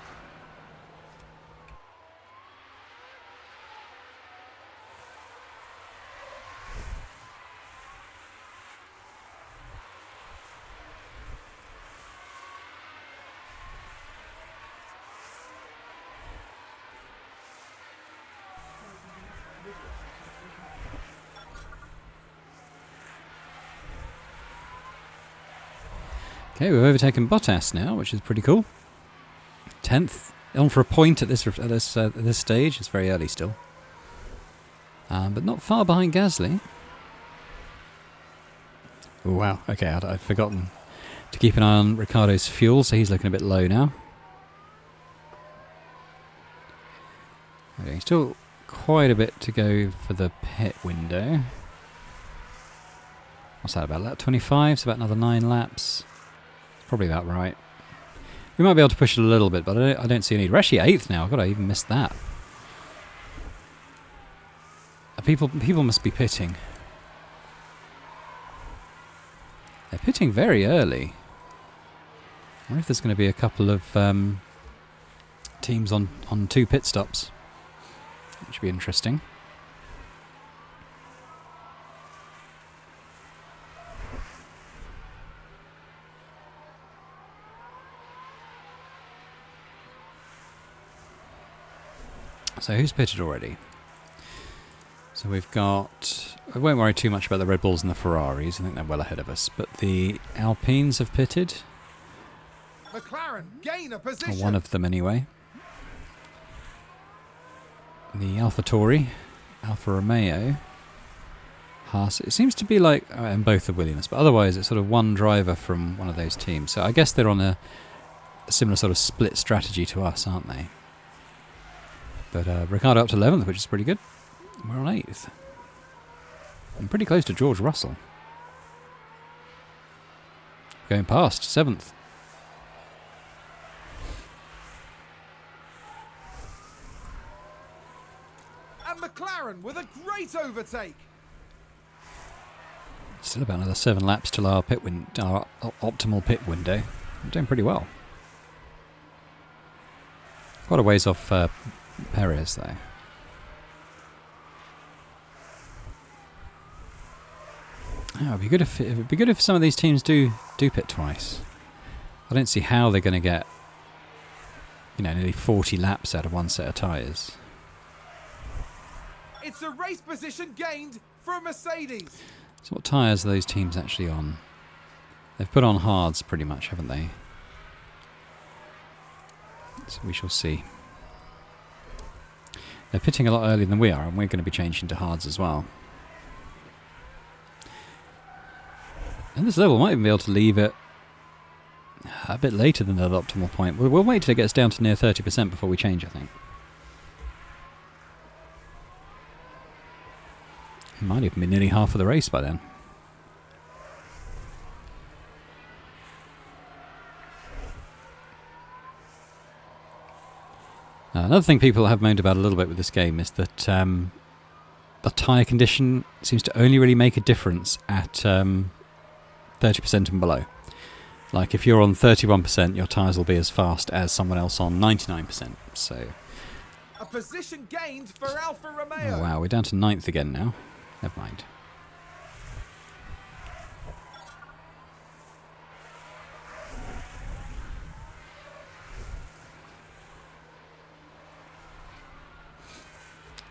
Okay, we've overtaken Bottas now, which is pretty cool. 10th, on for a point at this stage. It's very early still, but not far behind Gasly. Oh wow! Okay, I'd forgotten to keep an eye on Ricciardo's fuel, so he's looking a bit low now. Okay, he's still quite a bit to go for the pit window. What's that, about lap 25? It's about another 9 laps. Probably about right. We might be able to push it a little bit, but I don't see a need. We're actually 8th now. God, I even missed that. People must be pitting. They're pitting very early. I wonder if there's going to be a couple of teams on 2 pit stops. Which should be interesting. So who's pitted already? So we've got... I won't worry too much about the Red Bulls and the Ferraris. I think they're well ahead of us. But the Alpines have pitted. McLaren gain a Or position. one of them anyway. The AlphaTauri, Alfa Romeo, Haas. It seems to be like... and both the Williams. But otherwise it's sort of one driver from one of those teams. So I guess they're on a similar sort of split strategy to us, aren't they? But Ricciardo up to 11th, which is pretty good. We're on 8th. I'm pretty close to George Russell. Going past 7th. And McLaren with a great overtake. Still about another 7 laps till our our optimal pit window. We're doing pretty well. Quite a ways off Perez though. Oh, it would be good if some of these teams do pit twice. I don't see how they're going to get, nearly 40 laps out of one set of tyres. It's a race position gained for a Mercedes. So what tyres are those teams actually on? They've put on hards pretty much, haven't they? So we shall see. They're pitting a lot earlier than we are, and we're going to be changing to hards as well. And this level might even be able to leave it a bit later than the optimal point. We'll wait till it gets down to near 30% before we change, I think. It might even be nearly half of the race by then. Another thing people have moaned about a little bit with this game is that the tyre condition seems to only really make a difference at 30% and below. Like if you're on 31%, your tyres will be as fast as someone else on 99%. So, A position gained for Alfa Romeo. oh wow, we're down to 9th again now. Never mind.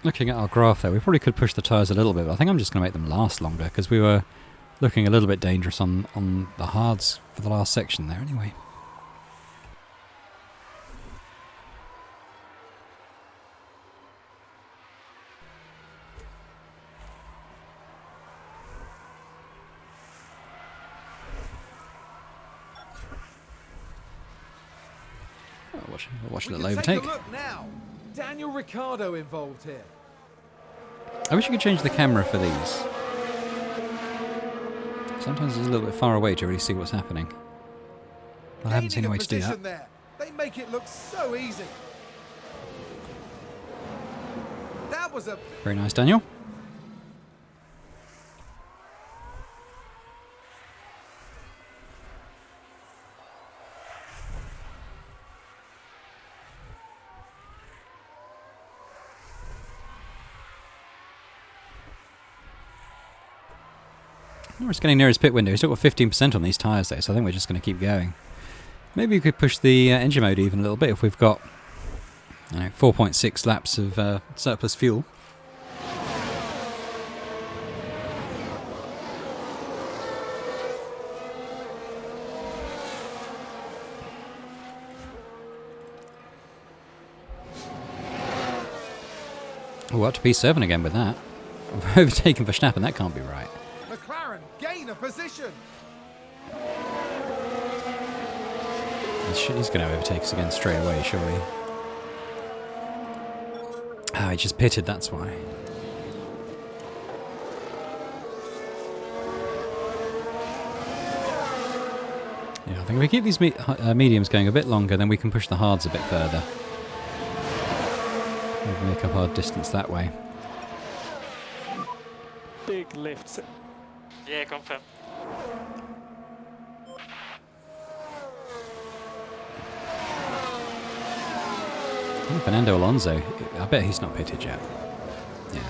Looking at our graph there, we probably could push the tyres a little bit, but I think I'm just going to make them last longer because we were looking a little bit dangerous on the hards for the last section there anyway. Watch a We little can take overtake. a look now. Daniel Ricciardo involved here. I wish you could change the camera for these. Sometimes it's a little bit far away to really see what's happening. I haven't seen a way to do that. There. They make it look so easy. That was a... Very nice, Daniel. Norris getting near his pit window. He's still got 15% on these tyres though, so I think we're just going to keep going. Maybe we could push the engine mode even a little bit if we've got 4.6 laps of surplus fuel. Oh, up to P7 again with that. We're overtaken Verstappen, that can't be right. McLaren gain a position. He's going to overtake us again straight away, surely. Oh, he just pitted, that's why. Yeah, I think if we keep these mediums going a bit longer, then we can push the hards a bit further. We'll make up our distance that way. Big lifts. Yeah, confirm. Oh, Fernando Alonso, I bet he's not pitted yet. Yeah.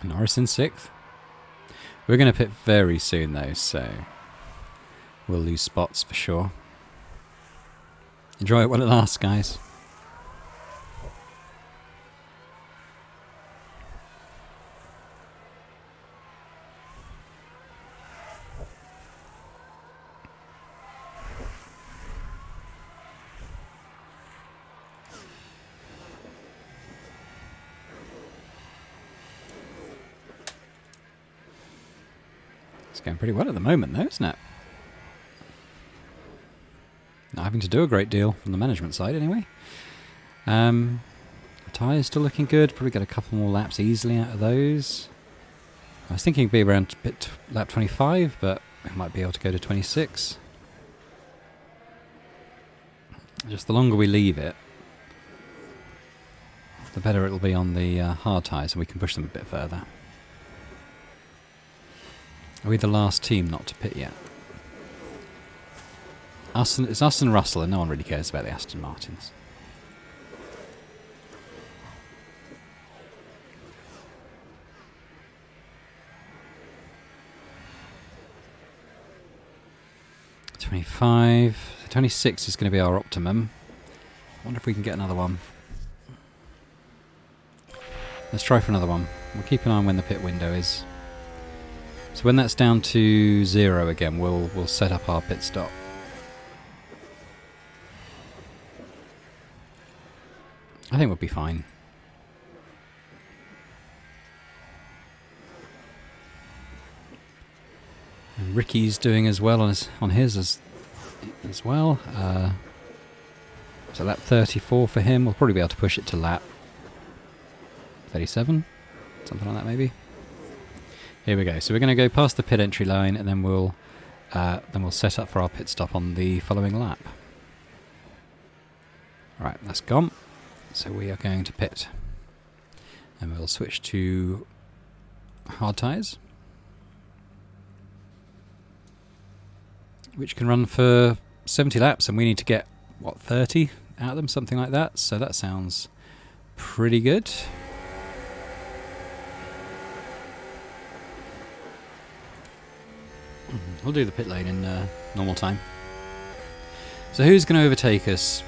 Norris in 6th. We're going to pit very soon though, so we'll lose spots for sure. Enjoy it while it lasts, guys. It's going pretty well at the moment though, isn't it? Not having to do a great deal from the management side anyway. Tyres still looking good. Probably get a couple more laps easily out of those. I was thinking it'd be around lap 25, but we might be able to go to 26. Just the longer we leave it, the better it'll be on the hard tyres, and we can push them a bit further. Are we the last team not to pit yet? It's us and Russell, and no one really cares about the Aston Martins. .25, 26 is going to be our optimum. I wonder if we can get another one. Let's try for another one. We'll keep an eye on when the pit window is. So when that's down to 0 again, we'll set up our pit stop. I think we'll be fine. And Ricky's doing as well on his as well. So lap 34 for him. We'll probably be able to push it to lap 37, something like that maybe. Here we go. So we're going to go past the pit entry line, and then we'll set up for our pit stop on the following lap. Right, that's gone. So we are going to pit, and we'll switch to hard tyres, which can run for 70 laps, and we need to get, what, 30 out of them, something like that. So that sounds pretty good. We'll do the pit lane in normal time. So who's going to overtake us?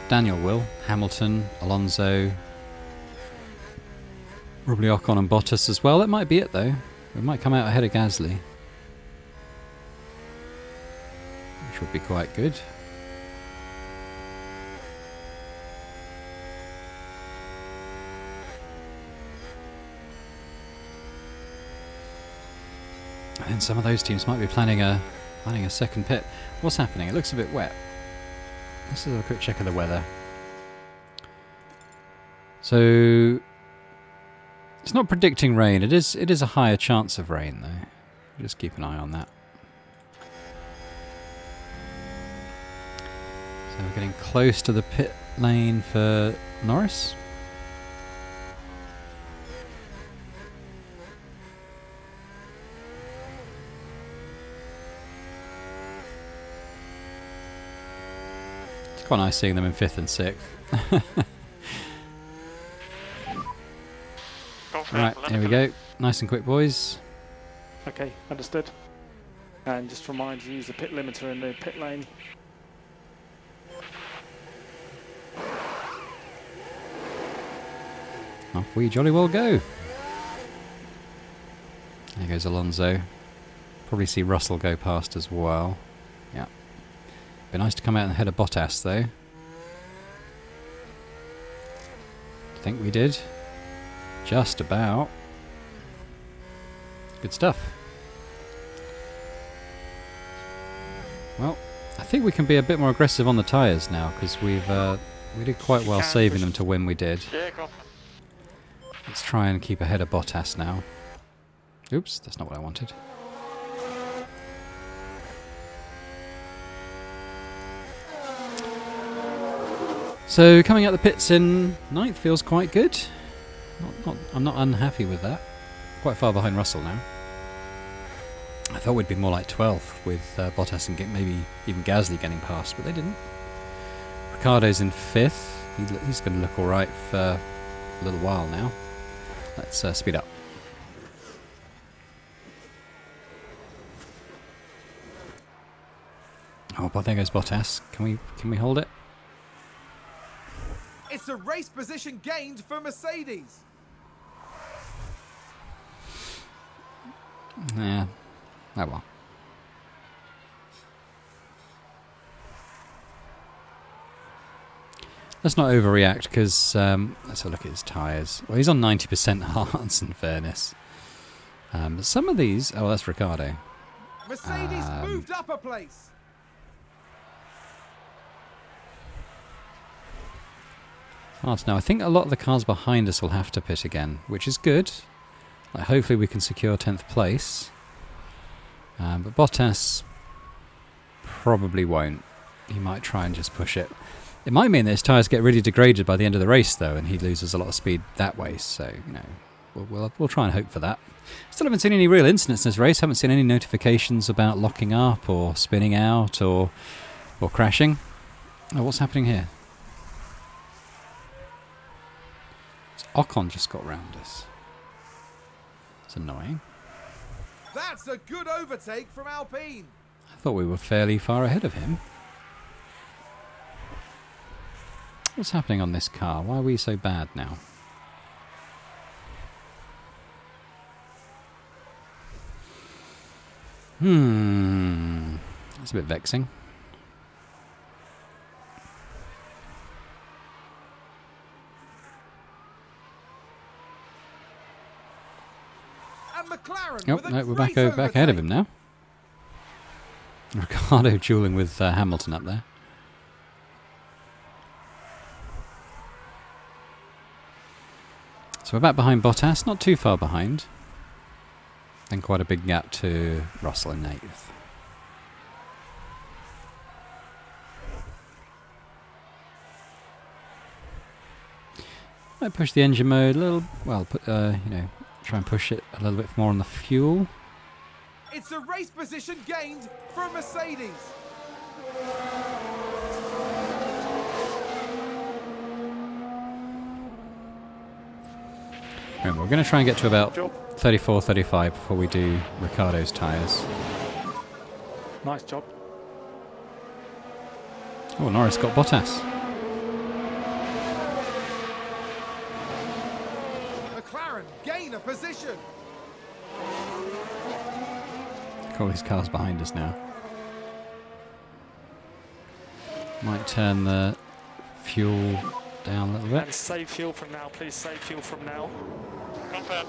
Daniel will. Hamilton, Alonso, probably Ocon and Bottas as well. That might be it though. We might come out ahead of Gasly, which would be quite good. And then some of those teams might be planning a second pit. What's happening? It looks a bit wet. Let's have a quick check of the weather. So it's not predicting rain. It is a higher chance of rain though. Just keep an eye on that. So we're getting close to the pit lane for Norris. It's quite nice seeing them in 5th and 6th. Right, here we go. Nice and quick, boys. Okay, understood. And just remind you, use the pit limiter in the pit lane. Off we jolly well go. There goes Alonso. Probably see Russell go past as well. Yeah. Be nice to come out and head of Bottas though. think we did. Just about. Good stuff. Well, I think we can be a bit more aggressive on the tyres now, because we did quite well saving them to when we did. Yeah, go on. Let's try and keep ahead of Bottas now. Oops, that's not what I wanted. So coming out the pits in 9th feels quite good. I'm not unhappy with that. Quite far behind Russell now. I thought we'd be more like 12th with Bottas and maybe even Gasly getting past, but they didn't. Ricciardo's in 5th. He's going to look alright for a little while now. Let's speed up. Oh, but there goes Bottas. Can we hold it? It's a race position gained for Mercedes. Yeah. Oh well. Let's not overreact, because let's have a look at his tyres. Well, he's on 90% hards, in fairness. Some of these... Oh, that's Ricciardo. Mercedes moved up a place. Now, I think a lot of the cars behind us will have to pit again, which is good. Like, hopefully we can secure 10th place. But Bottas probably won't. He might try and just push it. It might mean that his tyres get really degraded by the end of the race, though, and he loses a lot of speed that way. So, you know, we'll try and hope for that. Still haven't seen any real incidents in this race. Haven't seen any notifications about locking up or spinning out or crashing. Oh, what's happening here? Ocon just got round us. It's annoying. That's a good overtake from Alpine. I thought we were fairly far ahead of him. What's happening on this car? Why are we so bad now? That's a bit vexing. And McLaren Oh, with a no, we're great back ahead of overtake. him now. Ricciardo dueling with Hamilton up there. So we're back behind Bottas, not too far behind. And quite a big gap to Russell in 8th. Might push the engine mode a little, well, you know, try and push it a little bit more on the fuel. It's a race position gained for Mercedes. Remember, we're going to try and get to about 34, 35 before we do Ricciardo's tyres. Nice job. Oh, Norris got Bottas. McLaren gain a position. All these cars behind us now. Might turn the fuel down a little bit. And save fuel from now, please. Save fuel from now. Confirm.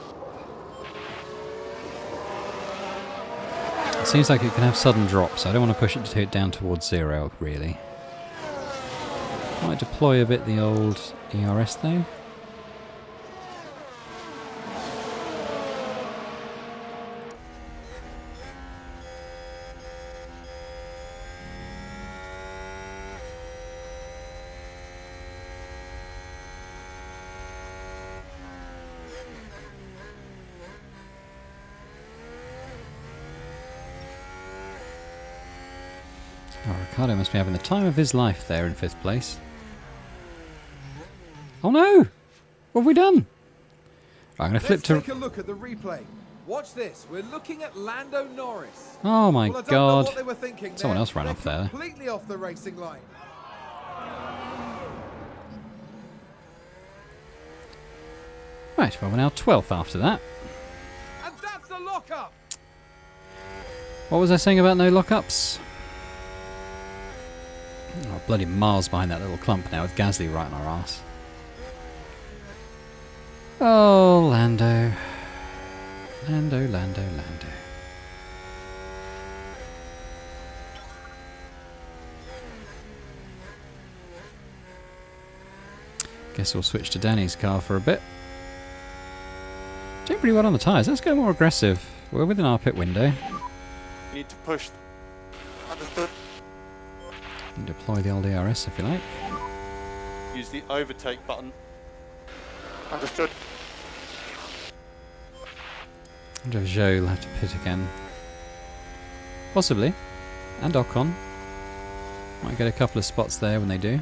It seems like it can have sudden drops. I don't want to push it to take it down towards 0, really. Might deploy a bit the old ERS, though. Oh, Ricciardo must be having the time of his life there in 5th place. Oh no! What have we done? Right, I'm going to flip Let's to... take a look at the replay. Watch this. We're looking at Lando Norris. Oh my Well, I don't know god. what they were thinking Someone there. else ran They're off there. Completely off the racing line. Right, well we're now 12th after that. And that's the lockup. What was I saying about no lockups? Oh, bloody miles behind that little clump now with Gasly right on our arse. Oh, Lando. Lando, Lando, Lando. Guess we'll switch to Danny's car for a bit. Doing pretty well on the tyres. Let's go more aggressive. We're within our pit window. You need to push. Understood. And deploy the old ERS if you like. Use the overtake button. Understood. I wonder if Zhou will have to pit again. Possibly. And Ocon. Might get a couple of spots there when they do.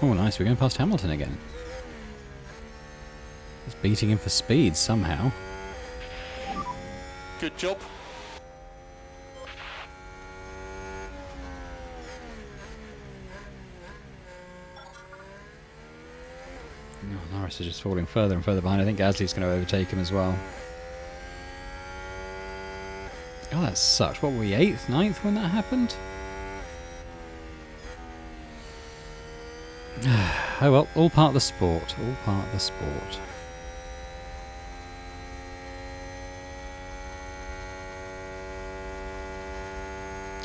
Oh, nice. We're going past Hamilton again. He's beating him for speed somehow. Good job. Oh, Norris is just falling further and further behind. I think Gasly's going to overtake him as well. Oh, that sucks. What were we, 8th, 9th when that happened? Oh well, all part of the sport. All part of the sport.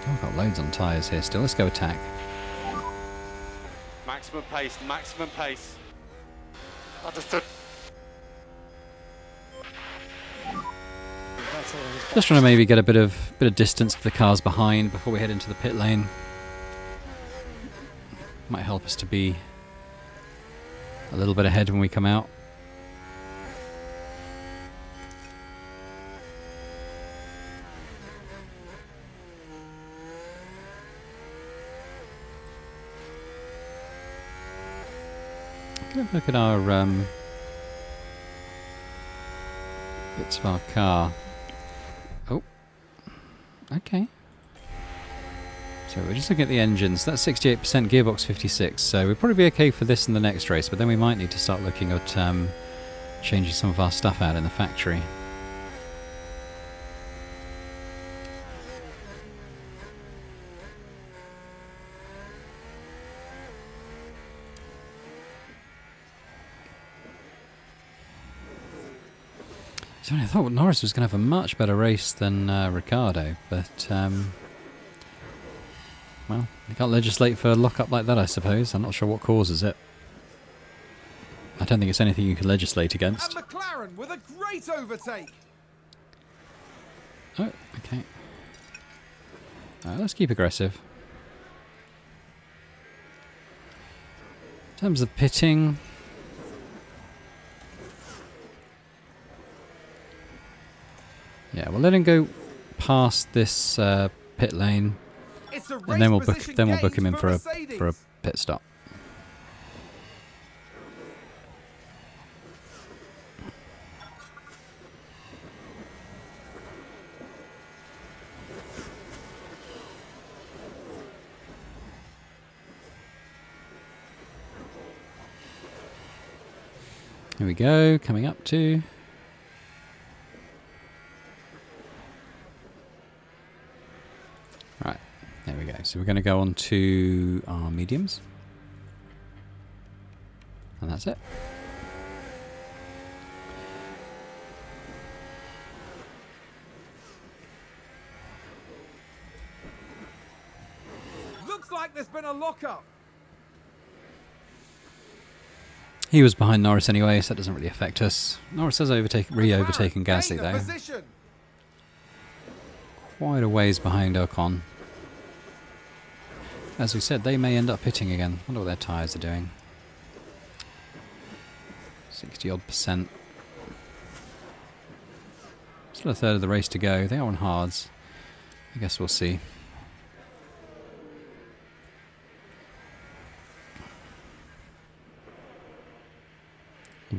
Oh, I've got loads on tyres here still. Let's go attack. Maximum pace, maximum pace. Understood. Just trying to maybe get a bit of distance to the cars behind before we head into the pit lane. Might help us to be a little bit ahead when we come out. Let's look at our bits of our car. Oh, okay. So we're just looking at the engines. That's 68%, gearbox 56. So we'll probably be okay for this in the next race, but then we might need to start looking at changing some of our stuff out in the factory. So I thought Norris was going to have a much better race than Ricciardo, but well, you can't legislate for a lock-up like that, I suppose. I'm not sure what causes it. I don't think it's anything you can legislate against. And McLaren with a great overtake. Oh, okay. Let's keep aggressive. In terms of pitting, yeah, we'll let him go past this pit lane, It's a race and then we'll book position him in gain for a Mercedes. pit stop. Here we go, coming up to. Right, there we go. So we're going to go on to our mediums. And that's it. Looks like there's been a lockup. He was behind Norris anyway, so that doesn't really affect us. Norris has re-overtaken Gasly Gain a though. position. Quite a ways behind Ocon. As we said, they may end up pitting again. Wonder what their tyres are doing. 60 odd %. Still a third of the race to go. They are on hards. I guess we'll see.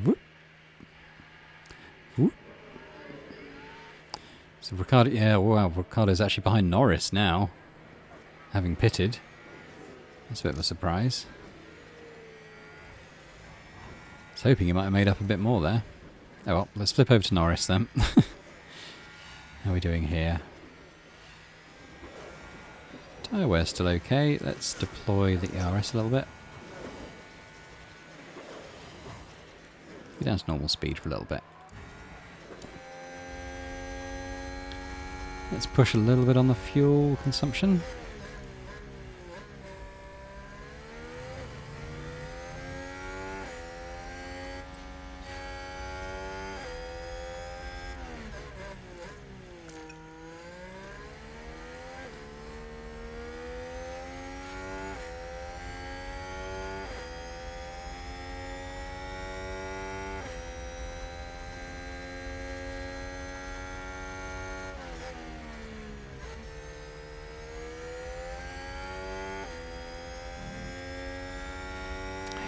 Whoop. Whoop. So Ricciardo, yeah, wow, Ricciardo's actually behind Norris now, having pitted. That's a bit of a surprise. I was hoping he might have made up a bit more there. Oh well, let's flip over to Norris then. How are we doing here? Tyre wear still okay. Let's deploy the ERS a little bit. Go down to normal speed for a little bit. Let's push a little bit on the fuel consumption.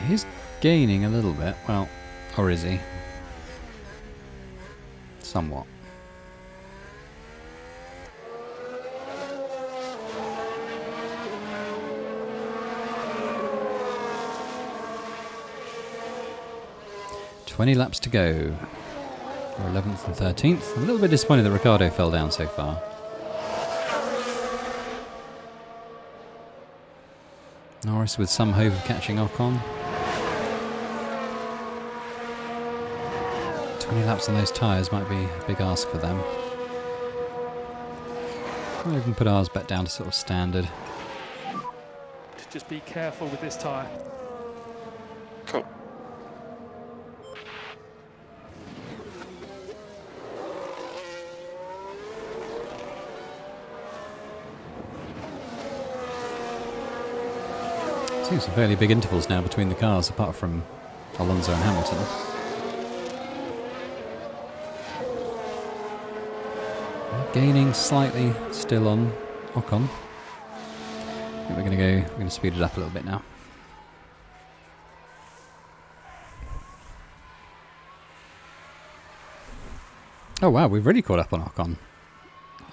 He's gaining a little bit. Well, or is he? Somewhat. "20 laps to go." We're 11th and 13th. I'm a little bit disappointed that Ricciardo fell down so far. Norris with some hope of catching Ocon. 20 laps on those tyres might be a big ask for them. Might even put ours back down to sort of standard. Just be careful with this tyre. Cool. Seeing some fairly big intervals now between the cars, apart from Alonso and Hamilton. Gaining slightly still on Ocon. I think we're going to speed it up a little bit now. Oh wow, we've really caught up on Ocon.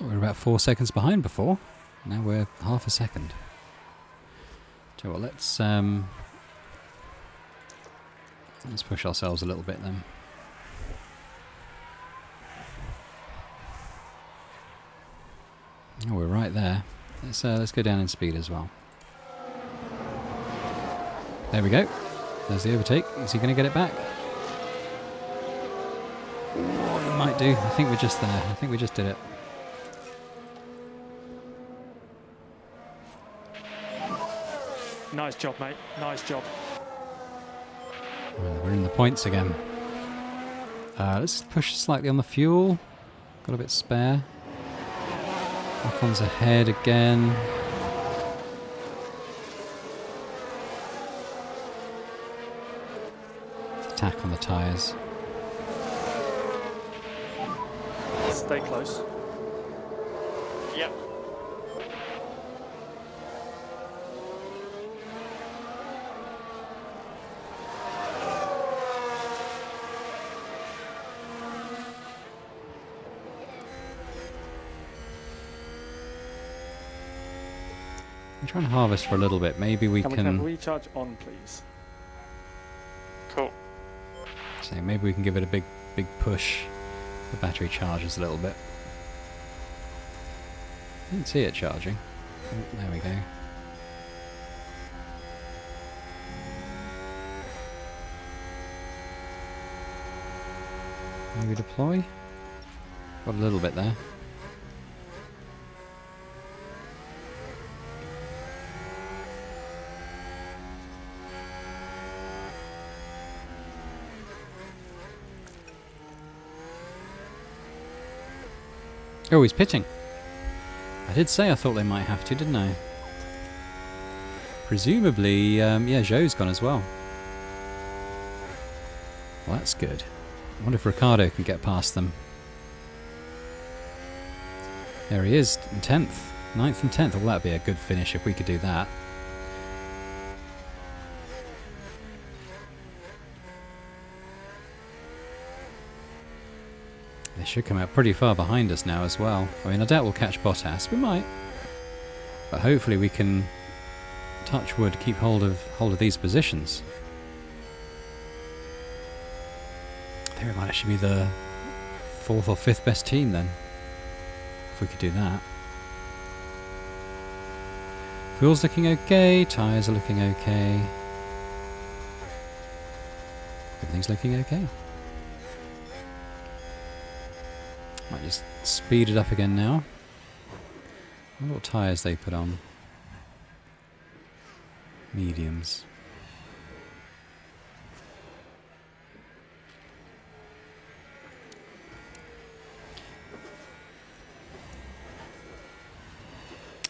We were about 4 seconds behind before. Now we're half a second. So well, let's push ourselves a little bit then. Oh, we're right there. Let's go down in speed as well. There we go. There's the overtake. Is he going to get it back? Oh, he might do. I think we're just there. I think we just did it. Nice job, mate. Nice job. Well, we're in the points again. Let's push slightly on the fuel. Got a bit spare. Ocon's ahead again. Attack on the tyres. Stay close. Yep. I'm trying to harvest for a little bit. Maybe we And we can have can. recharge on, please. Cool. So maybe we can give it a big push. The battery charges a little bit. I didn't see it charging. Oh, there we go. Maybe deploy. Got a little bit there. Oh, he's pitching. I did say I thought they might have to, didn't I? Presumably, yeah, Zhou's gone as well. Well, that's good. I wonder if Ricciardo can get past them. There he is, in 10th. 9th and 10th. Well, that'd be a good finish if we could do that. They should come out pretty far behind us now as well. I mean, I doubt we'll catch Bottas. We might. But hopefully we can, touch wood, keep hold of these positions. I think we might actually be the 4th or 5th best team then. If we could do that. Fuel's looking okay. Tyres are looking okay. Everything's looking okay. Might just speed it up again now. I wonder what tyres they put on. Mediums.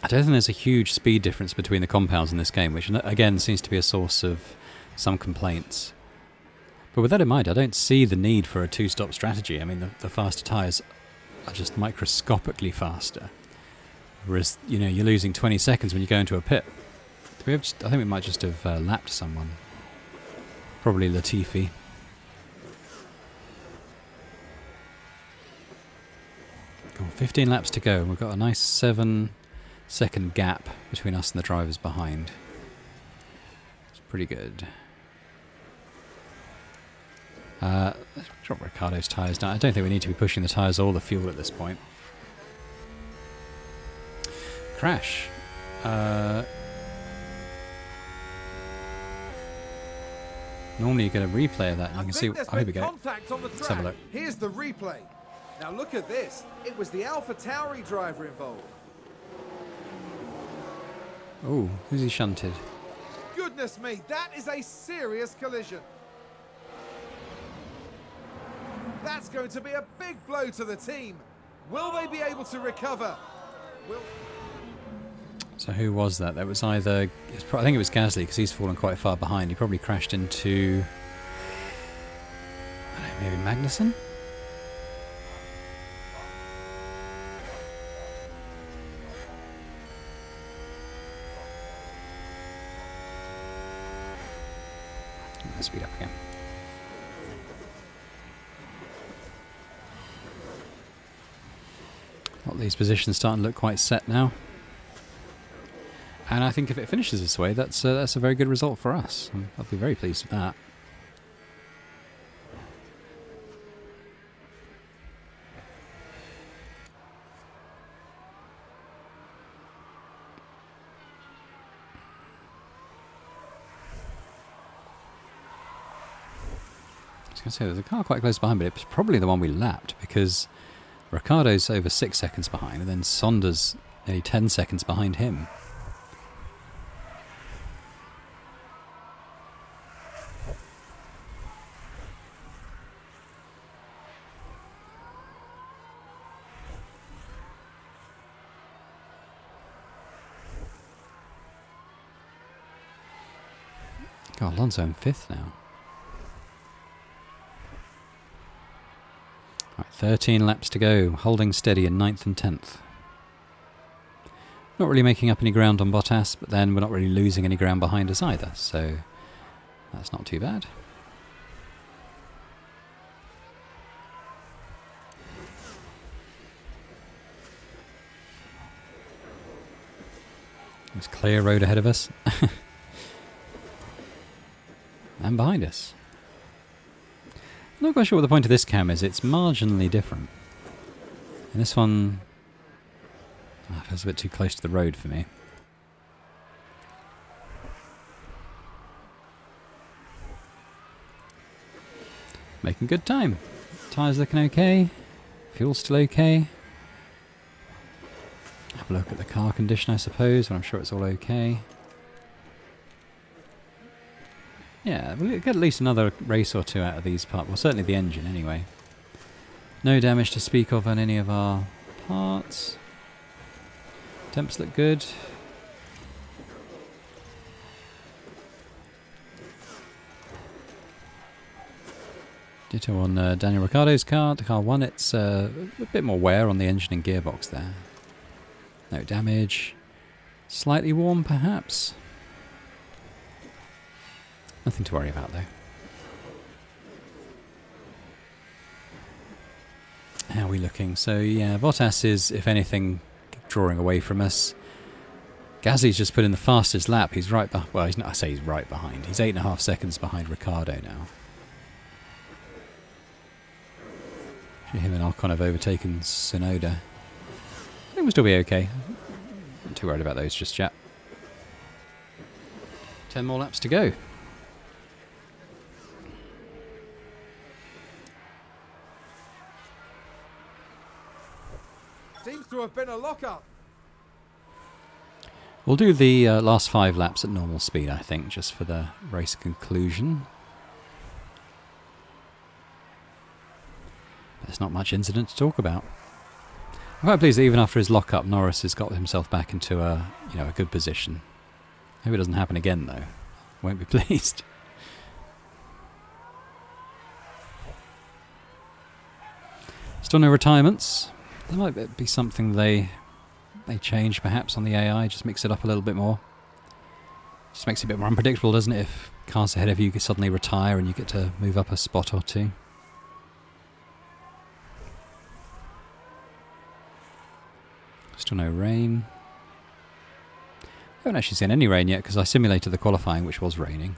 I don't think there's a huge speed difference between the compounds in this game, which again seems to be a source of some complaints. But with that in mind, I don't see the need for a two-stop strategy. I mean, the faster tyres are just microscopically faster. Whereas, you know, you're losing 20 seconds when you go into a pit. I think we might just have lapped someone. Probably Latifi. Oh, 15 laps to go. We've got a nice 7-second gap between us and the drivers behind. It's pretty good. Drop Ricciardo's tyres down. I don't think we need to be pushing the tyres or the fuel at this point. Crash. Normally you get a replay of that and you can see... Oh, here we go. Let's have a look. Here's the replay. Now look at this. It was the Alpha Tauri driver involved. Oh, who's he shunted? Goodness me, that is a serious collision. That's going to be a big blow to the team. Will they be able to recover? So who was that? That was either... I think it was Gasly, because he's fallen quite far behind. He probably crashed into... I don't know, maybe Magnussen? Let's speed up again. Well, these positions starting to look quite set now. And I think if it finishes this way, that's a very good result for us. I'll be very pleased with that. I was going to say, there's a car quite close behind, but it's probably the one we lapped, because Ricciardo's over 6 seconds behind, and then Sonder's nearly 10 seconds behind him. God, Alonso in 5th now. Right, 13 laps to go, holding steady in 9th and 10th. Not really making up any ground on Bottas, but then we're not really losing any ground behind us either, so that's not too bad. There's clear road ahead of us. And behind us. I'm not quite sure what the point of this cam is. It's marginally different. And this one... Oh, feels a bit too close to the road for me. Making good time. Tyres looking okay. Fuel's still okay. Have a look at the car condition, I suppose, but I'm sure it's all okay. Yeah, we'll get at least another race or two out of these parts. Well, certainly the engine, anyway. No damage to speak of on any of our parts. Temps look good. Ditto on Daniel Ricciardo's car. The car 1, it's a bit more wear on the engine and gearbox there. No damage. Slightly warm, perhaps. Nothing to worry about, though. how are we looking? So yeah, Bottas is, if anything, drawing away from us. Gasly's just put in the fastest lap. He's right behind. Well, he's not, I say he's right behind. He's 8.5 seconds behind Ricciardo now. Him and Ocon have overtaken Tsunoda. I think we'll still be okay. Not too worried about those just yet. 10 more laps to go. Seems to have been a lock-up. We'll do the last 5 laps at normal speed, I think, just for the race conclusion. There's not much incident to talk about. I'm quite pleased that even after his lock-up, Norris has got himself back into a good position. Hope it doesn't happen again, though. Won't be pleased. Still no retirements. There might be something they change perhaps on the AI, just mix it up a little bit more. Just makes it a bit more unpredictable, doesn't it, if cars ahead of you suddenly retire and you get to move up a spot or two. Still no rain. I haven't actually seen any rain yet because I simulated the qualifying, which was raining.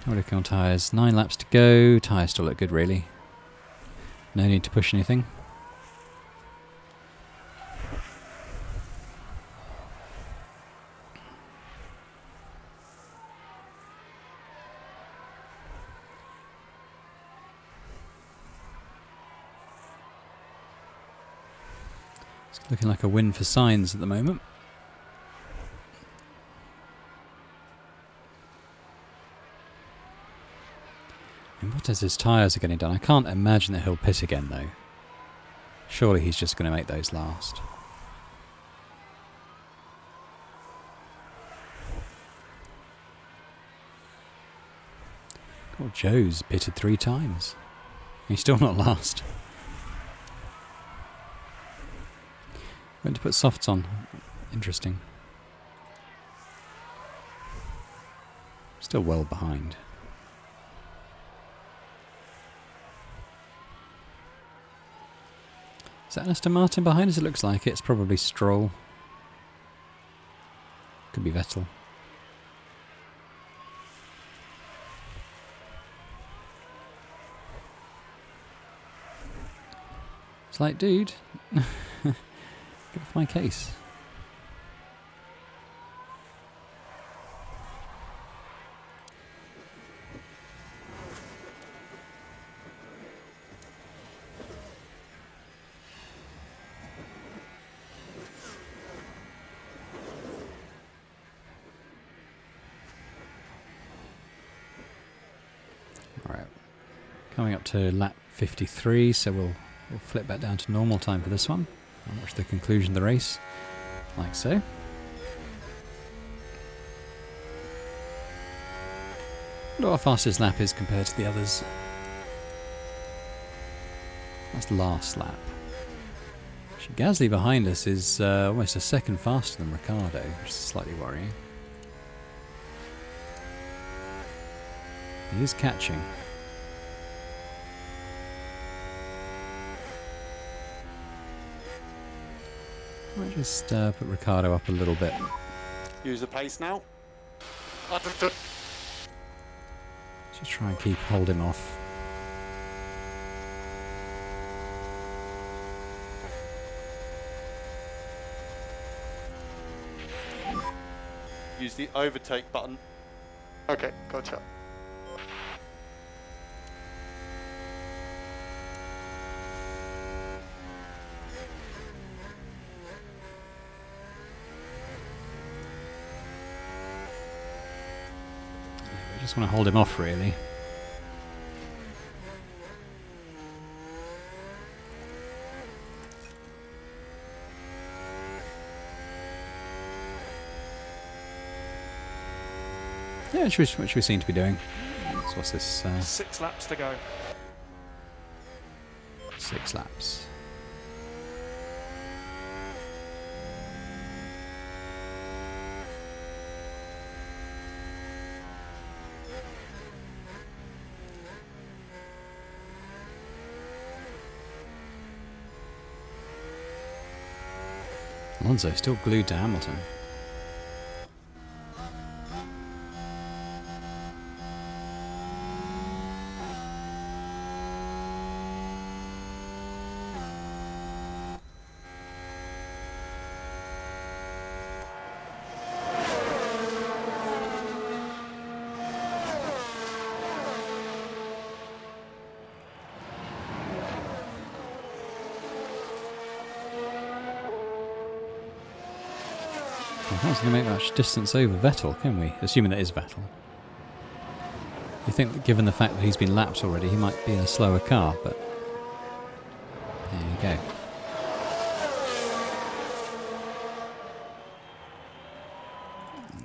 We're looking on tyres. 9 laps to go. Tyres still look good, really. No need to push anything. It's looking like a win for Sainz at the moment. And what as his tyres are getting done? I can't imagine that he'll pit again, though. Surely he's just going to make those last. God, Joe's pitted 3 times. He's still not last. Went to put softs on. Interesting. Still well behind. Is that Aston Martin behind us? It looks like it. It's probably Stroll. Could be Vettel. It's like, dude, get off my case. Alright, coming up to lap 53, so we'll flip back down to normal time for this one and watch the conclusion of the race, like so. What our fastest lap is compared to the others. That's the last lap. Actually, Gasly behind us is almost a second faster than Ricciardo, which is slightly worrying. He is catching. I might just put Ricciardo up a little bit. Use the pace now. Understood. Just try and hold him off. Use the overtake button. Okay, gotcha. I just want to hold him off, really. Yeah, which we seem to be doing. So what's this? 6 laps to go. 6 laps. Alonso still glued to Hamilton. We can't seem to make much distance over Vettel, can we? Assuming that is Vettel. You think that given the fact that he's been lapped already, he might be in a slower car, but there you go.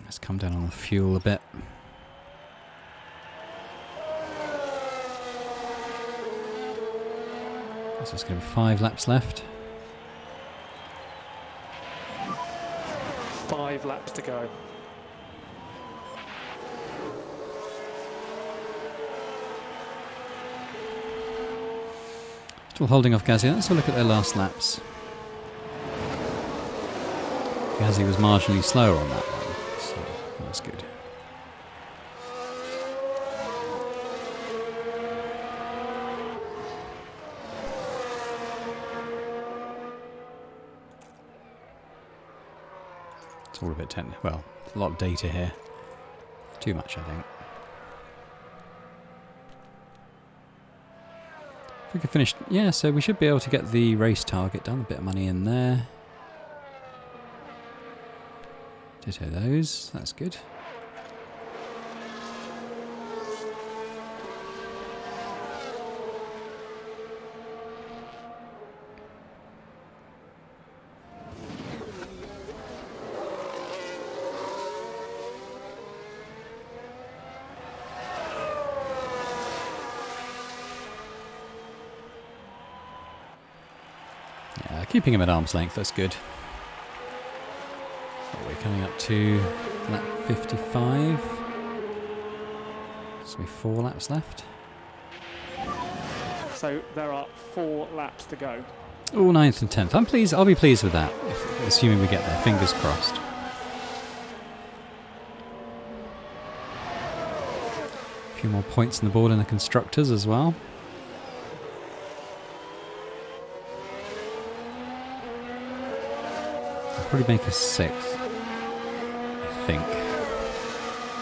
Let's come down on the fuel a bit. So it's going to be 5 laps left. 5 laps to go. Still holding off Gasly. Let's have a look at their last laps. Gasly was marginally slower on that one, so that's good. It's all a bit technical. Well, a lot of data here. Too much, I think. If we could finish... Yeah, so we should be able to get the race target done. A bit of money in there. Ditto those. That's good. Keeping him at arm's length, that's good. So we're coming up to lap 55. So we 4 laps left. So there are 4 laps to go. Oh, 9th and 10th. I'm pleased. I'll be pleased with that, assuming we get there. Fingers crossed. A few more points on the board in the constructors as well. Probably make us 6th, I think,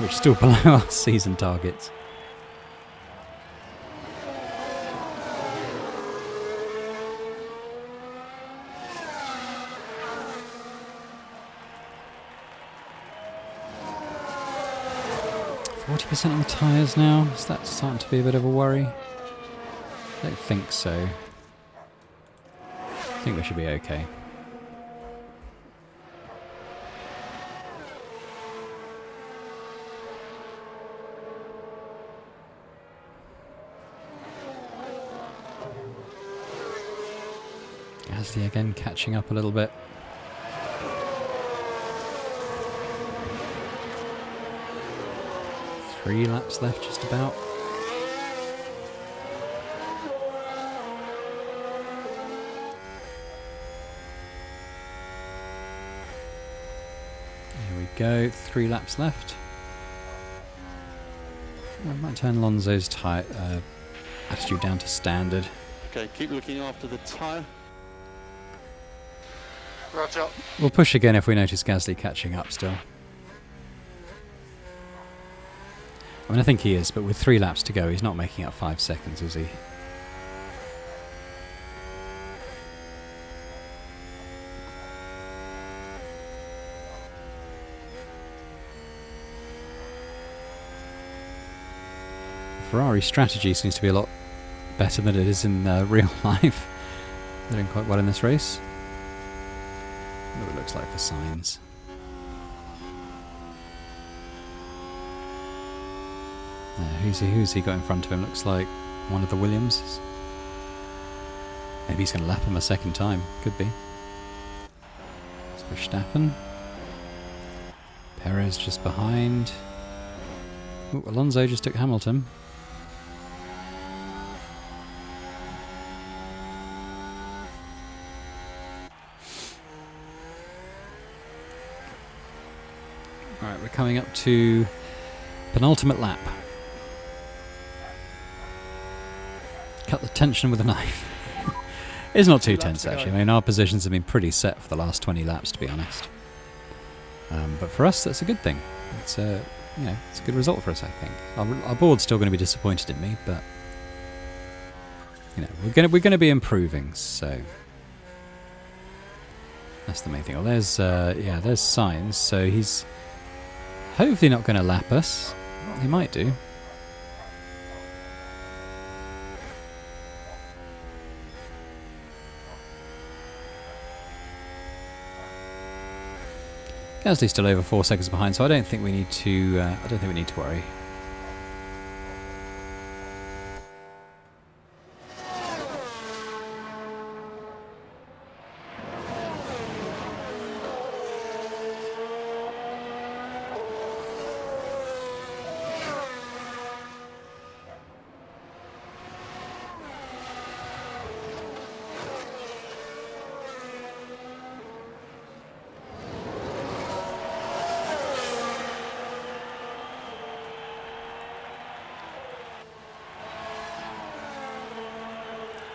which is still below our season targets. %40 on the tyres now. Is that starting to be a bit of a worry? I don't think so. I think we should be okay. Gasly again catching up a little bit. Three laps left just about. Here we go, 3 laps left. I might turn Alonso's attitude down to standard. Okay, keep looking after the tyre. Roger. We'll push again if we notice Gasly catching up still. I mean, I think he is, but with 3 laps to go, he's not making up 5 seconds, is he? Ferrari's strategy seems to be a lot better than it is in real life. They're doing quite well in this race. What it looks like for signs. Who's he got in front of him? Looks like one of the Williamses. Maybe he's going to lap him a second time. Could be. It's Verstappen. Perez just behind. Ooh, Alonso just took Hamilton. Alright, we're coming up to penultimate lap. Cut the tension with a knife. It's not too tense actually. I mean, our positions have been pretty set for the last 20 laps, to be honest. But for us, that's a good thing. It's a it's a good result for us, I think. Our board's still going to be disappointed in me, but we're going to be improving. So that's the main thing. Well, there's signs. So he's hopefully not going to lap us. He might do. Gasly's still over 4 seconds behind, so I don't think we need to. Worry.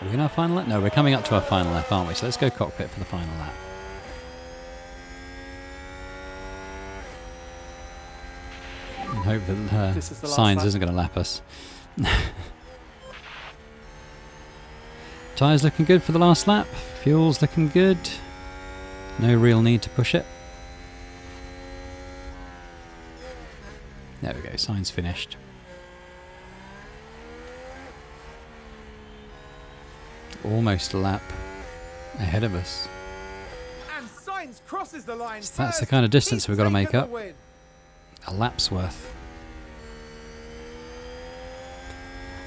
Are we in our final lap? No, we're coming up to our final lap, aren't we? So let's go cockpit for the final lap. And hope that Sainz isn't going to lap us. Tyres looking good for the last lap. Fuel's looking good. No real need to push it. There we go, Sainz finished. Almost a lap ahead of us. And Sainz crosses the line. So that's the kind of distance we've got to make up. A lap's worth.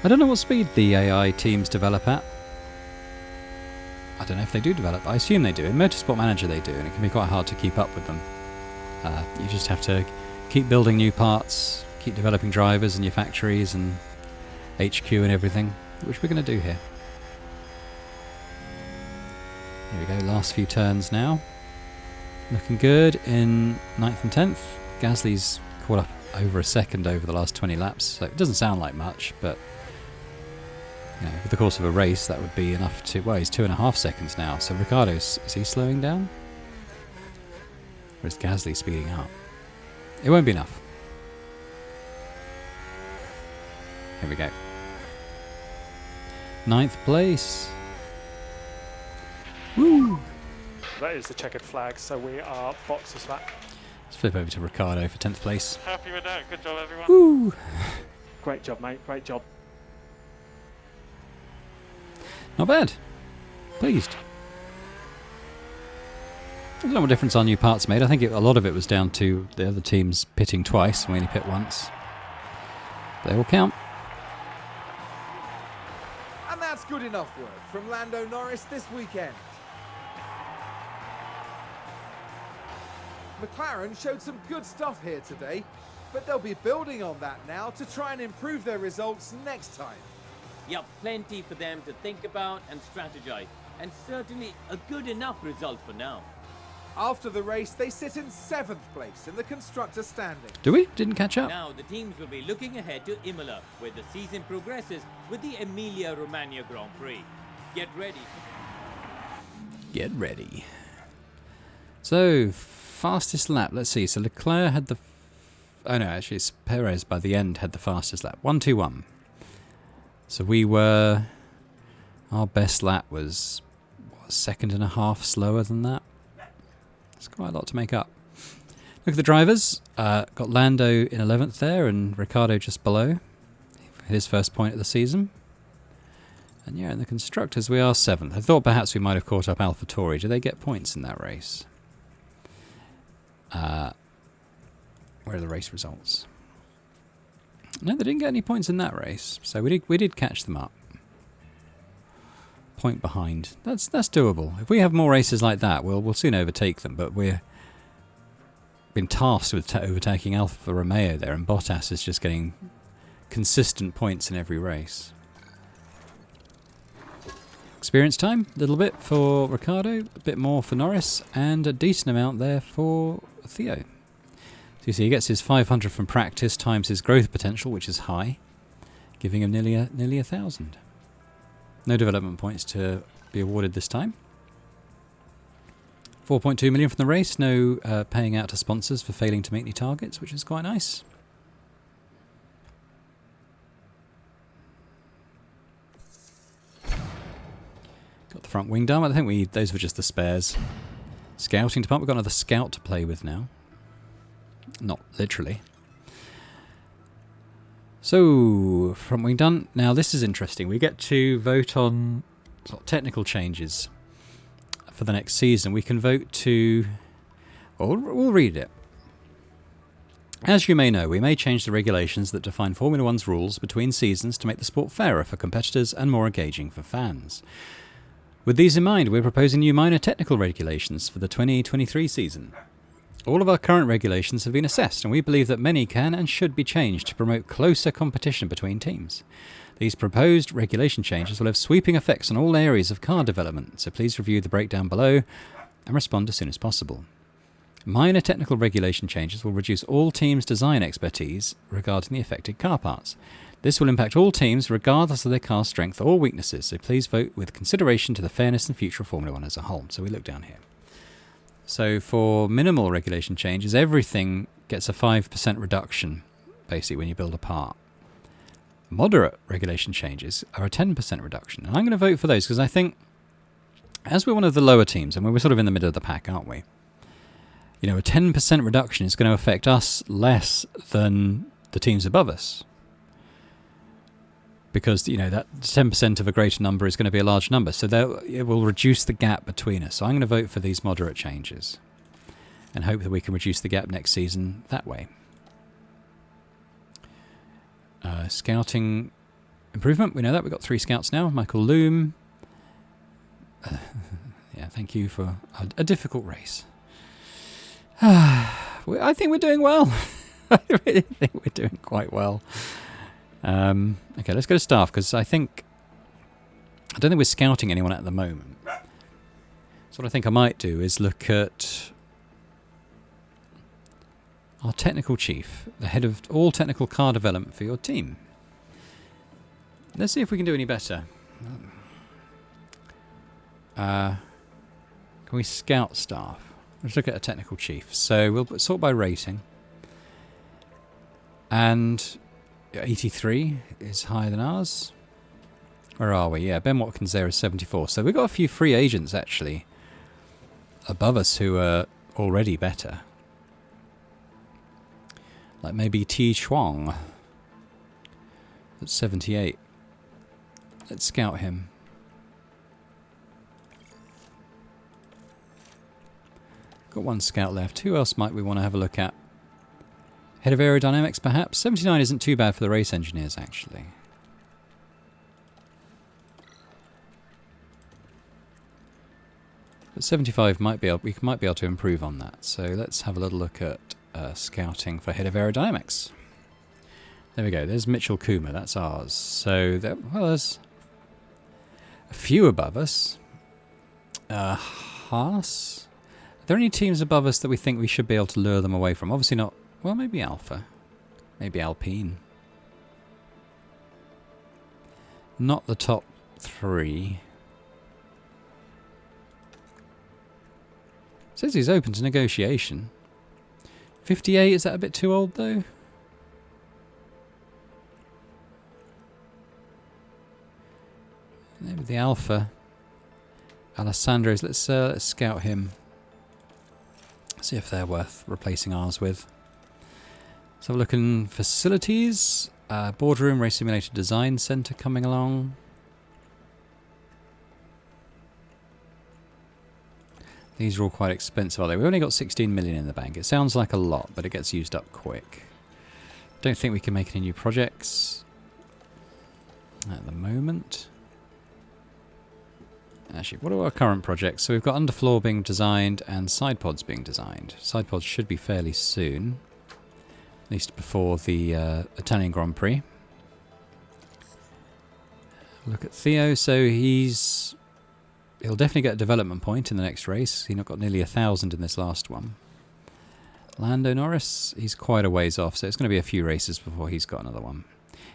I don't know what speed the AI teams develop at. I don't know if they do develop. I assume they do. In Motorsport Manager they do, and it can be quite hard to keep up with them. You just have to keep building new parts, keep developing drivers in your factories and HQ and everything, which we're going to do here. Here we go, last few turns now. Looking good in 9th and 10th. Gasly's caught up over a second over the last 20 laps, so it doesn't sound like much, but over the course of a race that would be enough to... Well, he's 2.5 seconds now, so Ricciardo's... Is he slowing down? Or is Gasly speeding up? It won't be enough. Here we go. 9th place. Woo! That is the checkered flag, so we are boxes back. Let's flip over to Ricciardo for 10th place. Happy with that. Good job, everyone. Woo! Great job, mate. Great job. Not bad. Pleased. I don't know what difference our new parts made. I think a lot of it was down to the other teams pitting twice. We only pit once. They all count. And that's good enough work from Lando Norris this weekend. McLaren showed some good stuff here today, but they'll be building on that now to try and improve their results next time. Yep, plenty for them to think about and strategize, and certainly a good enough result for now. After the race, they sit in 7th place in the constructor standing. Do we? Didn't catch up. Now the teams will be looking ahead to Imola, where the season progresses with the Emilia-Romagna Grand Prix. Get ready. Get ready. So, fastest lap. Let's see. So Leclerc had the... Oh no, actually it's Perez by the end had the fastest lap. 1:21. So we were... Our best lap was, what, a second and a half slower than that. It's quite a lot to make up. Look at the drivers. Got Lando in 11th there and Ricciardo just below. His first point of the season. And yeah, in the constructors we are 7th. I thought perhaps we might have caught up AlphaTauri. Do they get points in that race? Where are the race results? No, they didn't get any points in that race. So we did catch them up. Point behind. That's doable. If we have more races like that, we'll soon overtake them. But we're been tasked with overtaking Alfa Romeo there, and Bottas is just getting consistent points in every race. Experience time, a little bit for Ricciardo, a bit more for Norris, and a decent amount there for Theo. So you see he gets his 500 from practice times his growth potential, which is high, giving him nearly 1,000. No development points to be awarded this time. 4.2 million from the race, no paying out to sponsors for failing to meet any targets, which is quite nice. Got the front wing done. I think those were just the spares. Scouting department, we've got another scout to play with now. Not literally. So, front wing done. Now this is interesting. We get to vote on sort of technical changes for the next season. We can vote to... Well, we'll read it. As you may know, we may change the regulations that define Formula One's rules between seasons to make the sport fairer for competitors and more engaging for fans. With these in mind, we're proposing new minor technical regulations for the 2023 season. All of our current regulations have been assessed, and we believe that many can and should be changed to promote closer competition between teams. These proposed regulation changes will have sweeping effects on all areas of car development, so please review the breakdown below and respond as soon as possible. Minor technical regulation changes will reduce all teams' design expertise regarding the affected car parts. This will impact all teams regardless of their car strength or weaknesses, so please vote with consideration to the fairness and future of Formula One as a whole. So we look down here. So for minimal regulation changes, everything gets a 5% reduction, basically, when you build a part. Moderate regulation changes are a 10% reduction. And I'm going to vote for those because I think, as we're one of the lower teams, and we're sort of in the middle of the pack, aren't we? You know, a 10% reduction is going to affect us less than the teams above us. Because, you know, that 10% of a greater number is going to be a large number. So it will reduce the gap between us. So I'm going to vote for these moderate changes and hope that we can reduce the gap next season that way. Scouting improvement. We know that. We've got 3 scouts now. Michael Loom. Yeah, thank you for a difficult race. I think we're doing well. I really think we're doing quite well. Okay, let's go to staff, because I don't think we're scouting anyone at the moment. So what I think I might do is look at our technical chief, the head of all technical car development for your team. Let's see if we can do any better. Can we scout staff? Let's look at a technical chief. So we'll sort by rating. And 83 is higher than ours. Where are we? Yeah, Ben Watkins there is 74. So we've got a few free agents, actually, above us who are already better. Like maybe T. Chuang at 78. Let's scout him. Got 1 scout left. Who else might we want to have a look at? Head of aerodynamics, perhaps? 79 isn't too bad for the race engineers, actually. But 75 we might be able to improve on that. So let's have a little look at scouting for head of aerodynamics. There we go. There's Mitchell Kuma. That's ours. So there's a few above us. Haas. Are there any teams above us that we think we should be able to lure them away from? Obviously not. Well, maybe Alpha. Maybe Alpine. Not the top 3. Says he's open to negotiation. 58, is that a bit too old though? Maybe the Alpha. Alessandro's, let's scout him. See if they're worth replacing ours with. So we're looking facilities, boardroom, race simulator design center coming along. These are all quite expensive, are they? We've only got 16 million in the bank. It sounds like a lot, but it gets used up quick. Don't think we can make any new projects at the moment. Actually, what are our current projects? So we've got underfloor being designed and side pods being designed. Side pods should be fairly soon. At least before the Italian Grand Prix. Look at Theo. So he'll definitely get a development point in the next race. He got nearly 1,000 in this last one. Lando Norris, he's quite a ways off, so it's going to be a few races before he's got another one.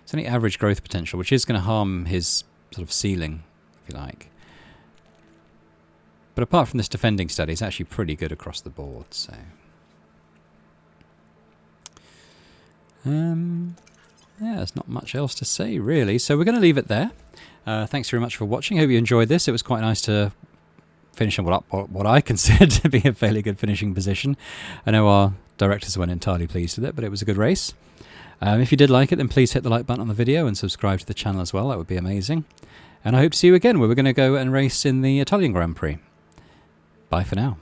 It's only average growth potential, which is going to harm his sort of ceiling, if you like. But apart from this defending study, it's actually pretty good across the board, so... yeah, there's not much else to say, really. So we're going to leave it there. Thanks very much for watching. Hope you enjoyed this. It was quite nice to finish in what I consider to be a fairly good finishing position. I know our directors weren't entirely pleased with it, but it was a good race. If you did like it, then please hit the like button on the video and subscribe to the channel as well. That would be amazing. And I hope to see you again, where we're going to go and race in the Italian Grand Prix. Bye for now.